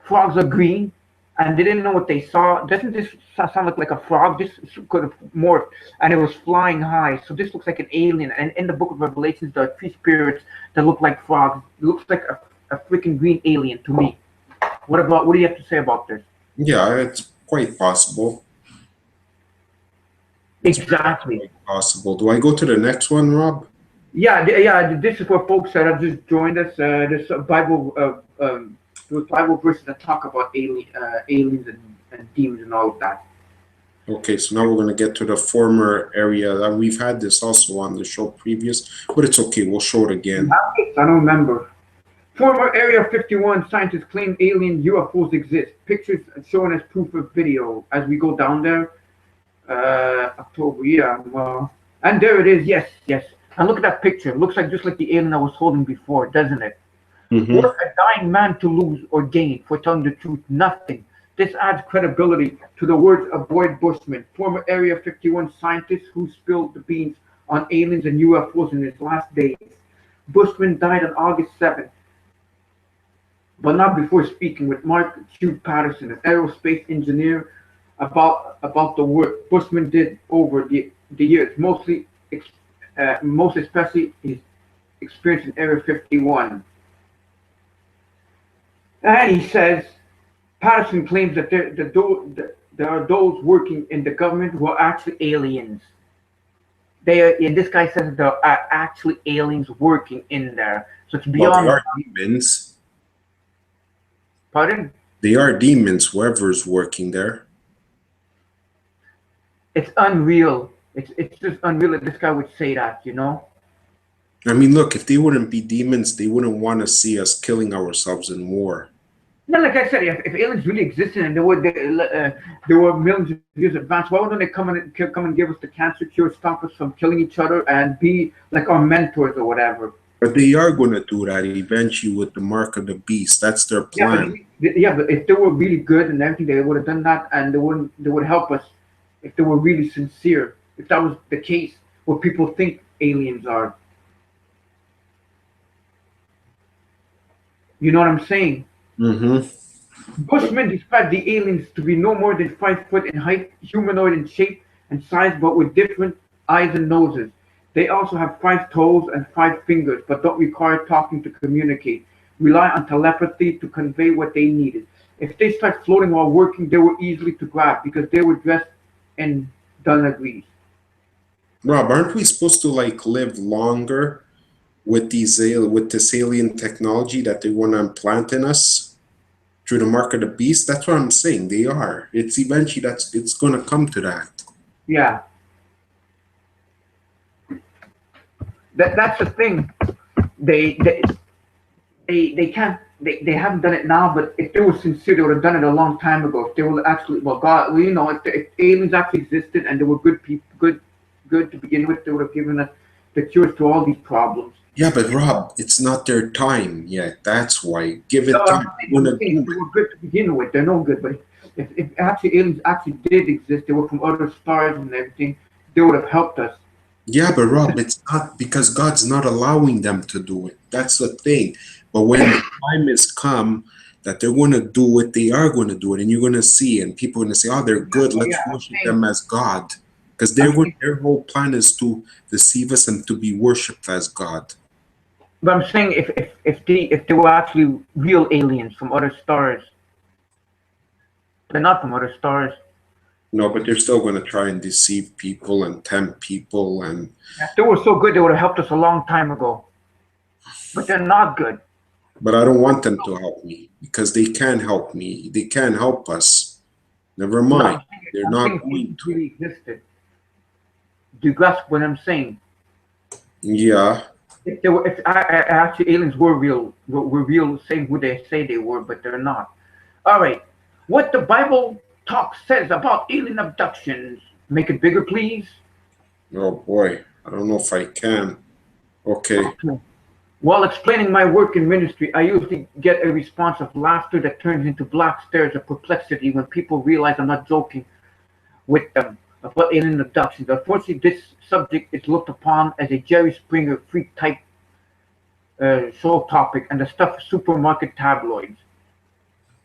Frogs are green, and they didn't know what they saw. Doesn't this sound like a frog? This could have morphed, and it was flying high. So this looks like an alien. And in the Book of Revelations, there are three spirits that look like frogs. It looks like a freaking green alien to me. What do you have to say about this? Yeah, it's quite possible. It's Exactly. quite possible. Do I go to the next one, Rob? Yeah, yeah. This is for folks that have just joined us. There's a Bible verses that talk about aliens and demons and all of that. Okay, so now we're going to get to the former area. That we've had this also on the show previous, but it's okay. We'll show it again. I don't remember. Former Area 51 scientists claim alien UFOs exist. Pictures shown as proof of video. As we go down there, October, yeah, well, and there it is. Yes, yes. And look at that picture. It looks like just like the alien I was holding before, doesn't it? Mm-hmm. What a dying man to lose or gain for telling the truth? Nothing. This adds credibility to the words of Boyd Bushman, former Area 51 scientist who spilled the beans on aliens and UFOs in his last days. Bushman died on August 7th, but not before speaking with Mark Q. Patterson, an aerospace engineer, about the work Bushman did over the years, most especially his experience in Area 51. And he says, Patterson claims that there are those working in the government who are actually aliens. And this guy says there are actually aliens working in there. So it's beyond. Well, they are demons. Pardon? They are demons, whoever's working there. It's unreal. It's just unreal that this guy would say that, you know? I mean, look, if they wouldn't be demons, they wouldn't want to see us killing ourselves in war. No, like I said, if aliens really existed and they were millions of years advanced, why wouldn't they come and give us the cancer cure, stop us from killing each other, and be like our mentors or whatever? But they are going to do that eventually with the mark of the beast. That's their plan. Yeah, but if they were really good and everything, they would have done that, and they would help us if they were really sincere. If that was the case, what people think aliens are. You know what I'm saying? Mm-hmm. Bushman described the aliens to be no more than 5 foot in height, humanoid in shape and size, but with different eyes and noses. They also have 5 toes and 5 fingers, but don't require talking to communicate. Rely on telepathy to convey what they needed. If they start floating while working, they were easily to grab because they were dressed in dungarees. Rob, aren't we supposed to like live longer with this alien technology that they want to implant in us through the mark of the beast? That's what I'm saying. They are. It's eventually it's going to come to that. Yeah. That's the thing. They can't. They haven't done it now, but if they were sincere, they would have done it a long time ago. If they were actually, if aliens actually existed and they were good people, good to begin with, they would have given us the cures to all these problems. Yeah, but Rob, it's not their time yet. That's why. Give it time. They were good to begin with. They're no good, but if actually aliens actually did exist, they were from other stars and everything, they would have helped us. Yeah, but Rob, it's not because God's not allowing them to do it. That's the thing. But when the time has come that they're going to do what they are going to do it, and you're going to see, and people are going to say, "Oh, they're good. Let's worship them as God," because their whole plan is to deceive us and to be worshipped as God. But I'm saying if they were actually real aliens from other stars, they're not from other stars. No, but they're still going to try and deceive people and tempt people. And if they were so good, they would have helped us a long time ago. But they're not good. But I don't want them to help me because they can help me. They can help us. Never mind. They're not going to. Really existed. Do you grasp what I'm saying? Yeah. If actually aliens were real, saying who they say they were, but they're not. All right. What the Bible talk says about alien abductions. Make it bigger, please. Oh boy, I don't know if I can. Okay. While explaining my work in ministry, I usually get a response of laughter that turns into black stares of perplexity when people realize I'm not joking with them about alien abductions. Unfortunately, this subject is looked upon as a Jerry Springer freak type show topic and the stuff of supermarket tabloids.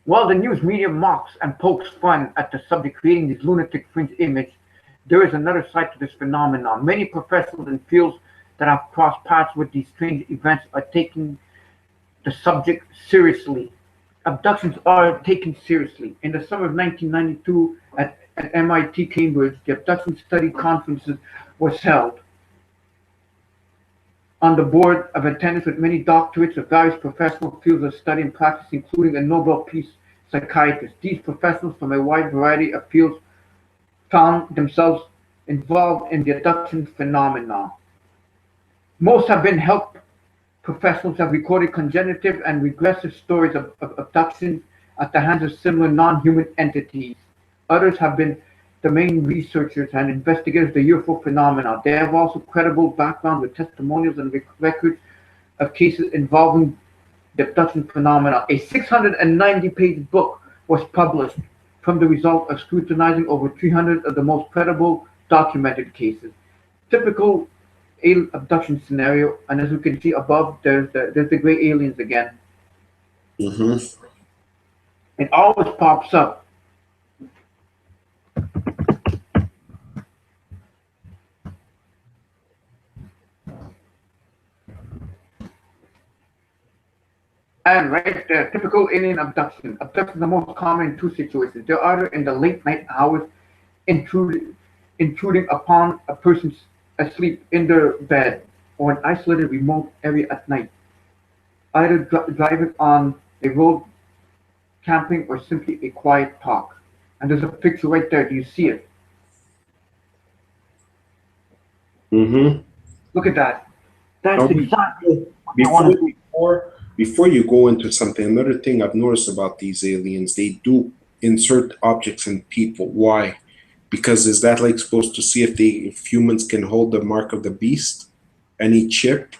While the news media mocks and pokes fun at the subject, creating this lunatic fringe image, there is another side to this phenomenon. Many professionals in fields that have crossed paths with these strange events are taking the subject seriously. Abductions are taken seriously. In the summer of 1992 at MIT Cambridge, the abduction study conferences was held. On the board of attendance with many doctorates of various professional fields of study and practice, including a Nobel Peace psychiatrist. These professionals from a wide variety of fields found themselves involved in the abduction phenomena. Most have been health professionals have recorded congenitive and regressive stories of abductions at the hands of similar non-human entities. Others have been the main researchers and investigators of the UFO phenomena. They have also credible background with testimonials and records of cases involving the abduction phenomena. A 690-page book was published from the result of scrutinizing over 300 of the most credible documented cases. Typical alien abduction scenario, and as you can see above, there's the gray aliens again. Mm-hmm. It always pops up. And right there, typical alien abduction. Abduction is the most common in two situations. They're either in the late night hours, intruding upon a person asleep in their bed, or an isolated remote area at night. Either driving on a road, camping, or simply a quiet talk. And there's a picture right there. Do you see it? Mm-hmm. Look at that. That's Now, exactly what I before, want to see. before you go into something, another thing I've noticed about these aliens, they do insert objects in people. Why? Because is that like supposed to see if humans can hold the mark of the beast? Any chip?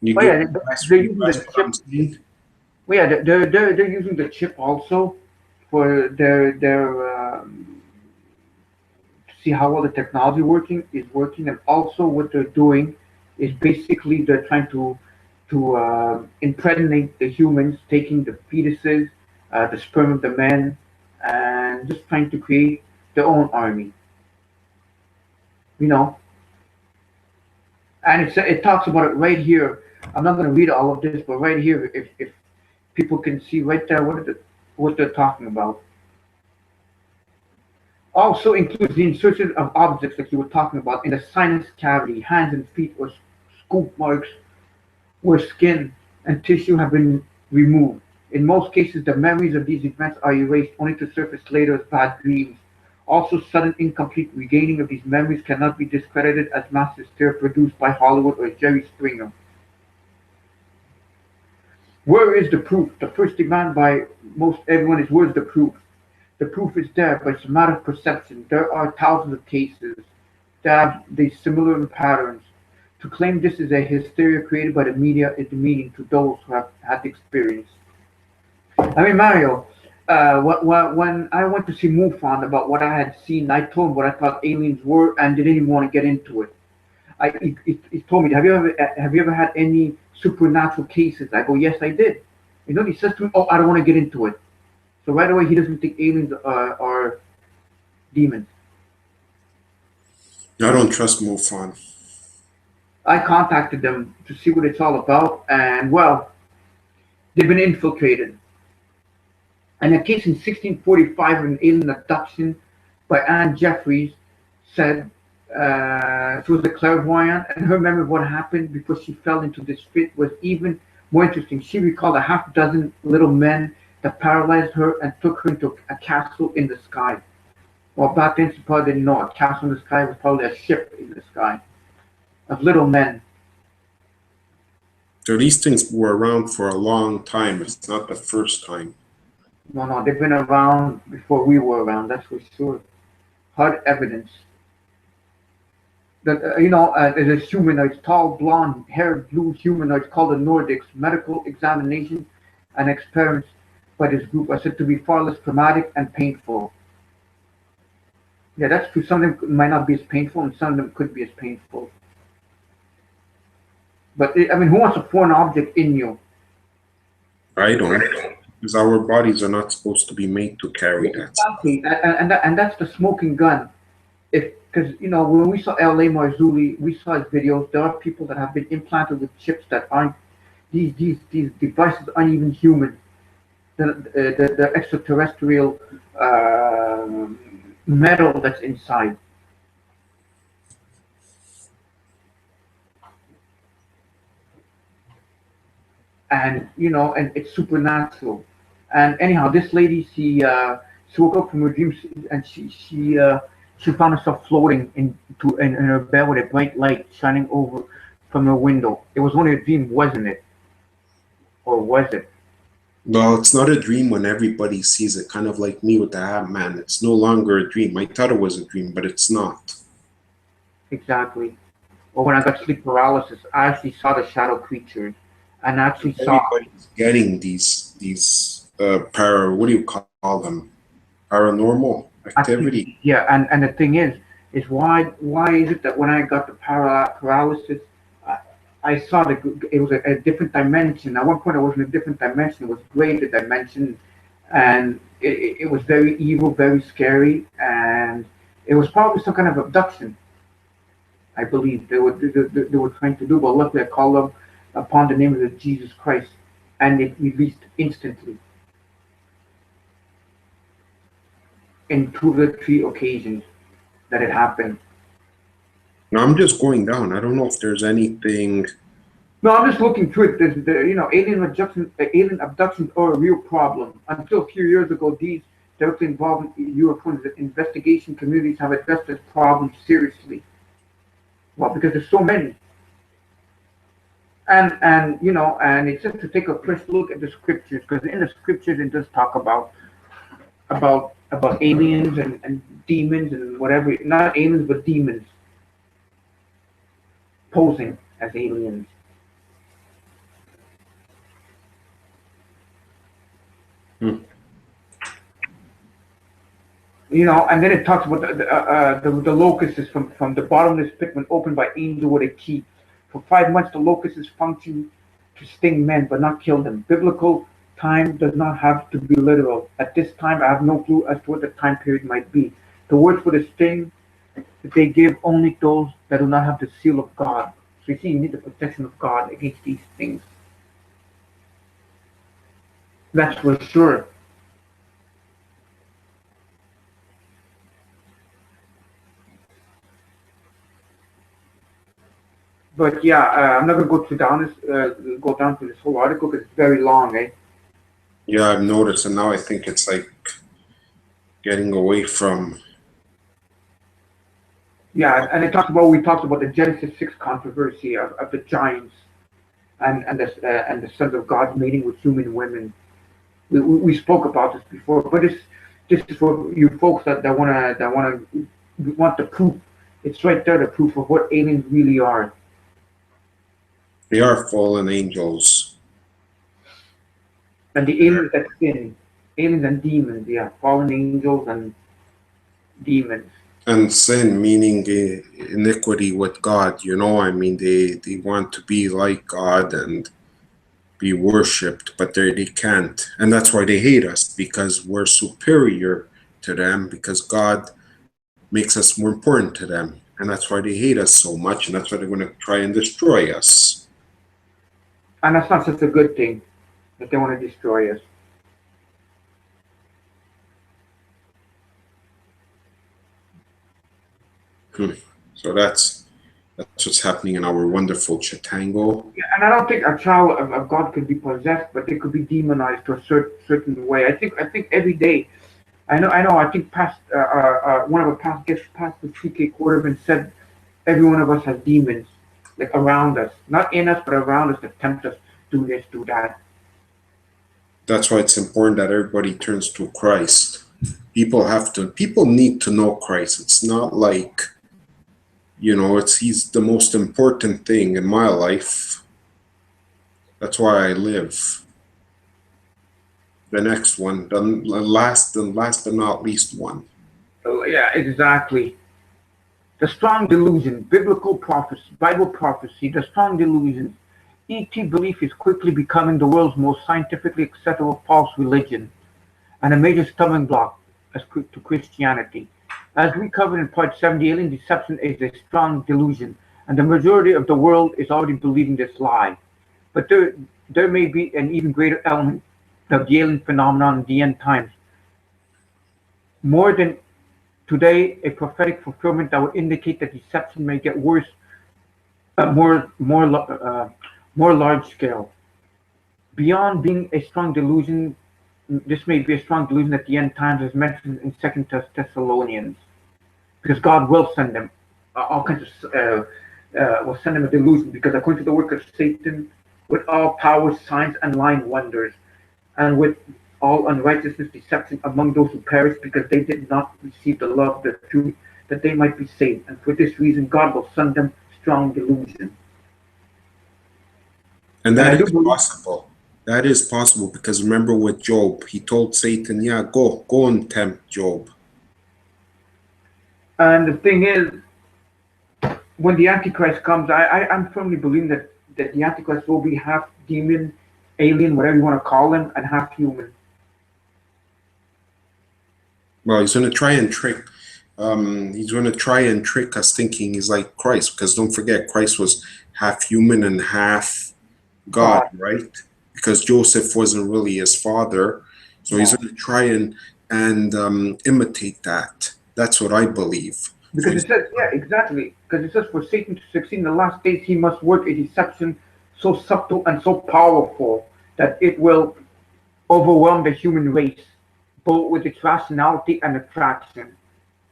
You Oh get yeah, they're you using grasp the what chip. I'm saying? Well, yeah, they're using the chip also for their to see how well the technology working, and also what they're doing is basically they're trying to impregnate the humans, taking the fetuses, the sperm of the men, and just trying to create their own army. You know, and it talks about it right here. I'm not going to read all of this, but right here, if people can see right there what they're talking about. Also includes the insertion of objects like you were talking about in the sinus cavity, hands and feet, or scoop marks where skin and tissue have been removed. In most cases, the memories of these events are erased only to surface later as bad dreams. Also, sudden incomplete regaining of these memories cannot be discredited as mass hysteria produced by Hollywood or Jerry Springer. Where is the proof? The first demand by most everyone is where's the proof? The proof is there, but it's a matter of perception. There are thousands of cases that have these similar patterns. To claim this is a hysteria created by the media is demeaning to those who have had the experience. I mean, Mario, when I went to see Mufon about what I had seen, I told him what I thought aliens were, and they didn't even want to get into it. He told me, have you ever had any supernatural cases? I go, yes, I did. You know, he says to me, oh, I don't want to get into it. So right away, he doesn't think aliens are demons. I don't trust MUFON. I contacted them to see what it's all about, and well, they've been infiltrated. And a case in 1645 of an alien abduction by Anne Jeffries said she was a clairvoyant, and her memory of what happened before she fell into this fit was even more interesting. She recalled a half dozen little men that paralyzed her and took her into a castle in the sky. Well, back then she probably didn't know a castle in the sky was probably a ship in the sky of little men. So these things were around for a long time. It's not the first time. No, they've been around before we were around, that's for sure. Hard evidence. That, there's a humanoid, tall, blonde-haired, blue humanoid called the Nordics. Medical examination and experiments by this group are said to be far less traumatic and painful. Yeah, that's true. Some of them might not be as painful, and some of them could be as painful. But I mean, who wants a foreign object in you? I don't. Because our bodies are not supposed to be made to carry that. Exactly, and that's the smoking gun. Because when we saw L.A. Marzulli, we saw his videos. There are people that have been implanted with chips that aren't. These devices aren't even human. The extraterrestrial metal that's inside. And it's supernatural. And anyhow, this lady, she woke up from her dreams, and She found herself floating in her bed with a bright light shining over from her window. It was only a dream, wasn't it? Or was it? Well, it's not a dream when everybody sees it, kind of like me with the Hat Man. It's no longer a dream. I thought it was a dream, but it's not. Exactly. Or when I got sleep paralysis, I actually saw the shadow creatures and actually saw. Everybody's getting these what do you call them? Paranormal activity. Actually, yeah, and the thing is why is it that when I got the paralysis, I, I saw it was a different dimension. At one point, I was in a different dimension. It was gray, the dimension, and it was very evil, very scary, and it was probably some kind of abduction. I believe they were trying to do, but luckily I called them upon the name of the Jesus Christ, and it released instantly in two of the three occasions that it happened. Now I'm just going down. I don't know if there's anything. No, I'm just looking through it. Alien abductions are a real problem. Until a few years ago, these directly involved European investigation communities have addressed this problem seriously. Well, because there's so many, and it's just to take a fresh look at the scriptures, because in the scriptures it does talk about aliens and demons and whatever. Not aliens, but demons posing as aliens. Hmm. And then it talks about the locusts from the bottomless pit when opened by angel with a key. For 5 months, the locusts functioned to sting men, but not kill them. Biblical time does not have to be literal. At this time, I have no clue as to what the time period might be. The words for the sting that they give only those that do not have the seal of God. So you see, you need the protection of God against these things. That's for sure. But yeah, I'm not gonna go down to this whole article because it's very long, eh? Yeah, I've noticed, and now I think it's like getting away from. Yeah, and we talked about the Genesis 6 controversy of the giants and the sons of God mating with human women. We spoke about this before, but this is for you folks that want the proof. It's right there, the proof of what aliens really are. They are fallen angels. And the aliens that sin, aliens and demons, yeah, fallen angels and demons. And sin meaning iniquity with God. I mean, they want to be like God and be worshipped, but they can't. And that's why they hate us, because we're superior to them, because God makes us more important to them. And that's why they hate us so much, and that's why they're going to try and destroy us. And that's not such a good thing that they want to destroy us. So that's what's happening in our wonderful Chitango. Yeah, and I don't think a child of God could be possessed, but they could be demonized to a certain way. I think every day. I know. I think past one of our past guests, Pastor TK Quarterman, said every one of us has demons, like around us, not in us, but around us that tempt us do this, do that. That's why it's important that everybody turns to Christ. People need to know Christ. It's not like, he's the most important thing in my life. That's why I live. The next one, the last but not least one. Yeah, exactly. The strong delusion, biblical prophecy, Bible prophecy, the strong delusion. ET belief is quickly becoming the world's most scientifically acceptable false religion and a major stumbling block to Christianity. As we covered in part 7, the alien deception is a strong delusion, and the majority of the world is already believing this lie. But there may be an even greater element of the alien phenomenon in the end times. More than today, a prophetic fulfillment that would indicate that deception may get worse, more large scale. Beyond being a strong delusion, this may be a strong delusion at the end times, as mentioned in Second Thessalonians. because God will send them all kinds of will send them a delusion, because according to the work of Satan, with all powers, signs, and lying wonders, and with all unrighteousness, deception among those who perish, because they did not receive the love of the truth, that they might be saved. And for this reason, God will send them strong delusion. And And I that do is believe, possible. That is possible because remember with Job, he told Satan, "Yeah, go and tempt Job." and the thing is, when the Antichrist comes, I'm firmly believing that the Antichrist will be half demon, alien, whatever you want to call him, and half human. Well, he's going to try and trick. He's going to try and trick us thinking he's like Christ, because don't forget, Christ was half human and half God, God. right? Because Joseph wasn't really his father, so he's No. going to try and imitate that. That's what I believe. So Because it says, yeah, exactly. Because it says, for Satan to succeed in the last days, he must work a deception so subtle and so powerful that it will overwhelm the human race, both with its rationality and attraction,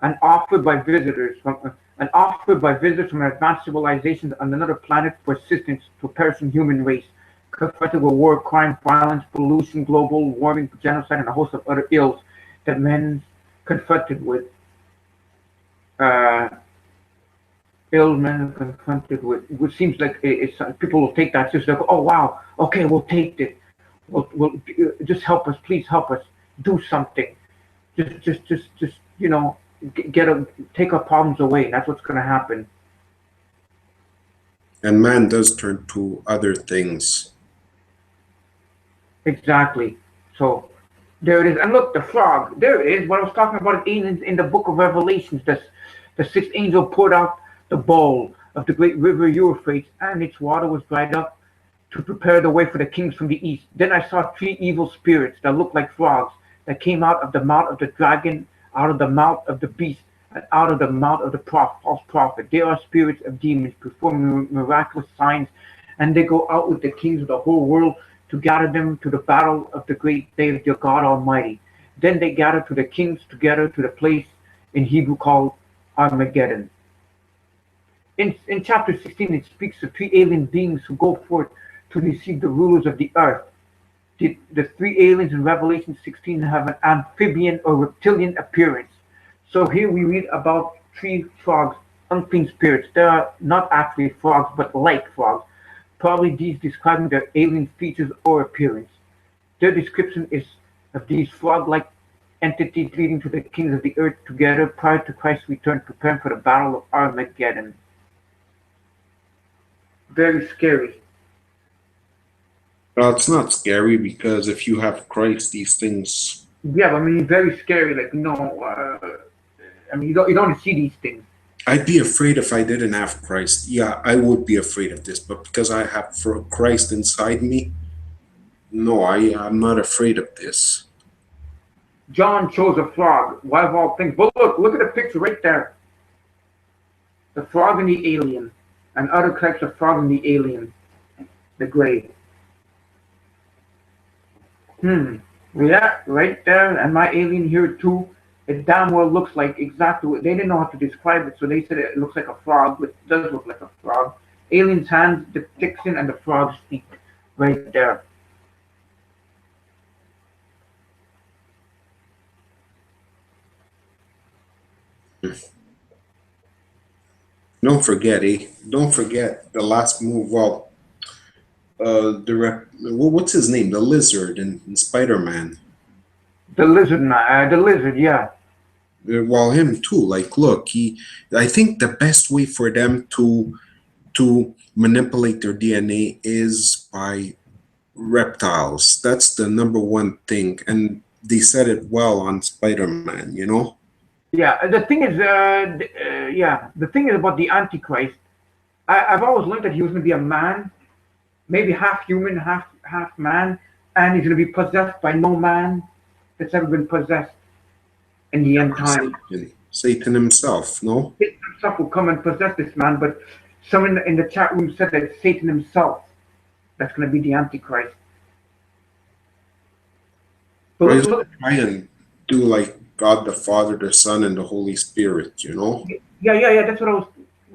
and offered by visitors from advanced civilizations on another planet for assistance to a perishing human race, confronted with war, crime, violence, pollution, global warming, genocide, and a host of other ills that men confronted with. Uh, Ill men confronted with, which seems like it's people will take that just like, oh wow, okay, we'll take it, we'll just help us, please help us, do something, just take our problems away. And that's what's going to happen. and man does turn to other things. Exactly. So there it is. And look, the frog. There it is. What I was talking about in the book of Revelations. The sixth angel poured out the bowl of the great river Euphrates, and its water was dried up to prepare the way for the kings from the east. Then I saw three evil spirits that looked like frogs that came out of the mouth of the dragon, out of the mouth of the beast, and out of the mouth of the false prophet. They are spirits of demons performing miraculous signs, and they go out with the kings of the whole world to gather them to the battle of the great day of your God Almighty. Then they gather to the kings together to the place in Hebrew called Armageddon. In chapter 16, it speaks of three alien beings who go forth to deceive the rulers of the earth. The three aliens in Revelation 16 have an amphibian or reptilian appearance. So here we read about three frogs, unclean spirits. They are not actually frogs, but like frogs, probably these describing their alien features or appearance. Their description is of these frog-like entities leading to the kings of the earth together prior to Christ's return, preparing for the battle of Armageddon. Very scary. Well, it's not scary because if you have Christ, these things. Yeah, but I mean, very scary. Like, no, I mean, you don't see these things. I'd be afraid if I didn't have Christ. Yeah, I would be afraid of this, but because I have Christ inside me, no, I'm not afraid of this. John chose a frog. Why of all things? But look at the picture right there. The frog and the alien, and other types of frog and the alien, the gray. Yeah, right there, and my alien here too. It damn well looks like exactly what they didn't know how to describe it, so they said it looks like a frog, but it does look like a frog. Alien's hands, the depiction, and the frog's feet, right there. Don't forget, Don't forget the last move. Well, what's his name? The lizard in Spider-Man. The lizard, yeah. Well, him too. Like, look, I think the best way for them to manipulate their DNA is by reptiles. That's the number one thing, and they said it well on Spider-Man. You know. Yeah, the thing is, the thing is about the Antichrist. I've always learned that he was going to be a man, maybe half human, half man, and he's going to be possessed by no man that's ever been possessed in the end time. Satan himself, no? Satan himself will come and possess this man, but someone in the chat room said that it's Satan himself that's going to be the Antichrist. But Try and do like God the Father, the Son, and the Holy Spirit, you know? Yeah.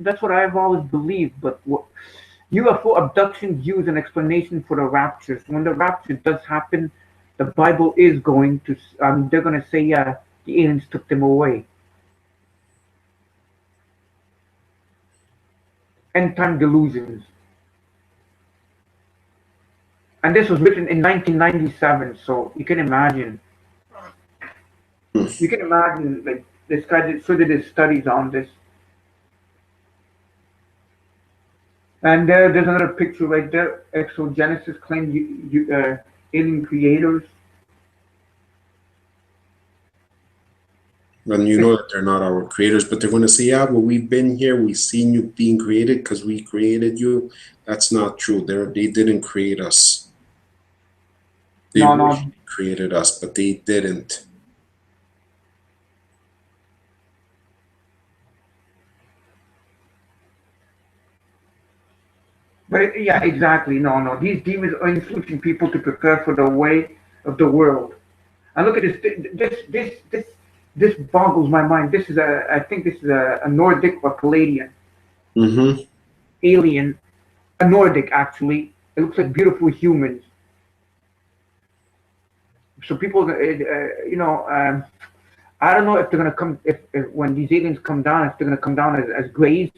That's what I've always believed. But UFO abductions use an explanation for the raptures. When the rapture does happen, the Bible is going to. They're going to say, yeah, the aliens took them away. End time delusions. And this was written in 1997, so you can imagine. You can imagine, like, this guy did his studies on this. And there's another picture right there. Exogenesis claimed alien creators. And you know that they're not our creators, but they're going to say, yeah, well, we've been here, we've seen you being created because we created you. That's not true. They didn't create us. They No. created us, but they didn't. But yeah, exactly. No. These demons are influencing people to prepare for the way of the world. And look at this. This boggles my mind. I think this is a Nordic or Palladian alien, a Nordic actually. It looks like beautiful humans. So people, I don't know if they're gonna come if when these aliens come down, if they're gonna come down as greys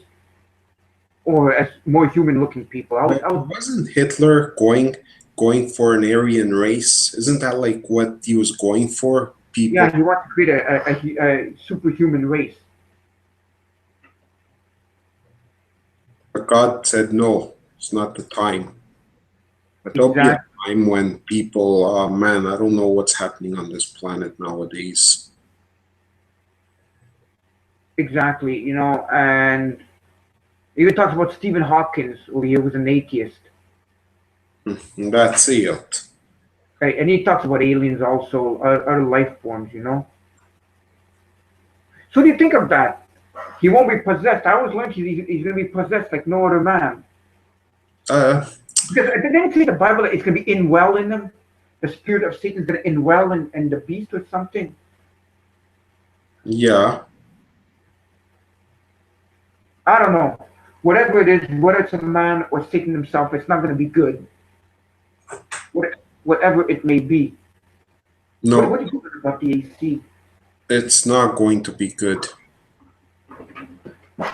or as more human-looking people. Wasn't Hitler going for an Aryan race? Isn't that like what he was going for? People. Yeah, he wants to create a superhuman race. But God said no, it's not the time. But there'll be a time when people, oh man, I don't know what's happening on this planet nowadays. Exactly, and he even talks about Stephen Hawking, who he was an atheist. That's it. Right, and he talks about aliens also, other life forms, So what do you think of that? He won't be possessed. I always learned he's going to be possessed like no other man. Because didn't it say the Bible that it's going to be indwell in them? The spirit of Satan is going to indwell in the beast or something? Yeah. I don't know. Whatever it is, whether it's a man or Satan himself, it's not going to be good. Whatever it may be. No. What do you think about the AC? It's not going to be good.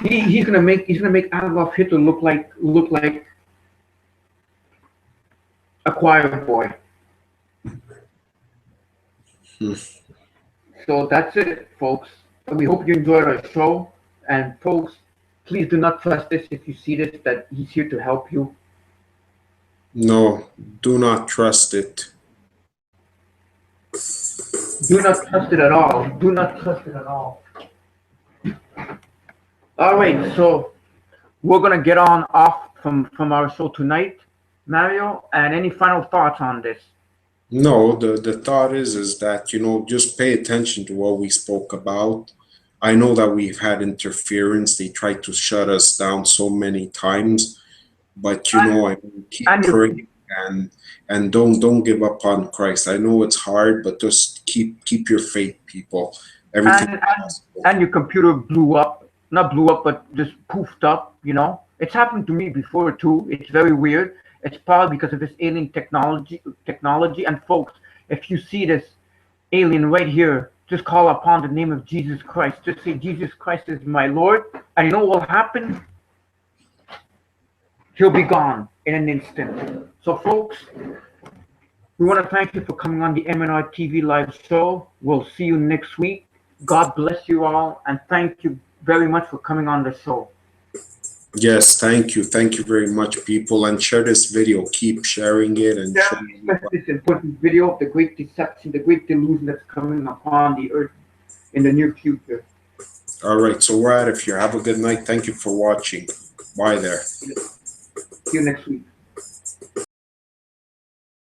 He's gonna make Adolf Hitler look like a choir boy. So that's it, folks. We hope you enjoyed our show. And folks, please do not trust this if you see this, that he's here to help you. No, do not trust it. Do not trust it at all. Do not trust it at all. All right, so we're gonna get on off from our show tonight, Mario. And any final thoughts on this? No, the thought is that, just pay attention to what we spoke about. I know that we've had interference. They tried to shut us down so many times, but I mean, keep praying and don't give up on Christ. I know it's hard, but just keep your faith, people. Everything and your computer not blew up, but just poofed up. It's happened to me before too. It's very weird. It's probably because of this alien technology. And folks, if you see this alien right here, just call upon the name of Jesus Christ. Just say, Jesus Christ is my Lord. And you know what will happen? He'll be gone in an instant. So, folks, we want to thank you for coming on the MnRTV Live Show. We'll see you next week. God bless you all. And thank you very much for coming on the show. Yes, thank you. Thank you very much, people. And share this video. Keep sharing it. And share this important video of the great deception, the great delusion that's coming upon the earth in the near future. All right. So we're out of here. Have a good night. Thank you for watching. Bye there. See you next week.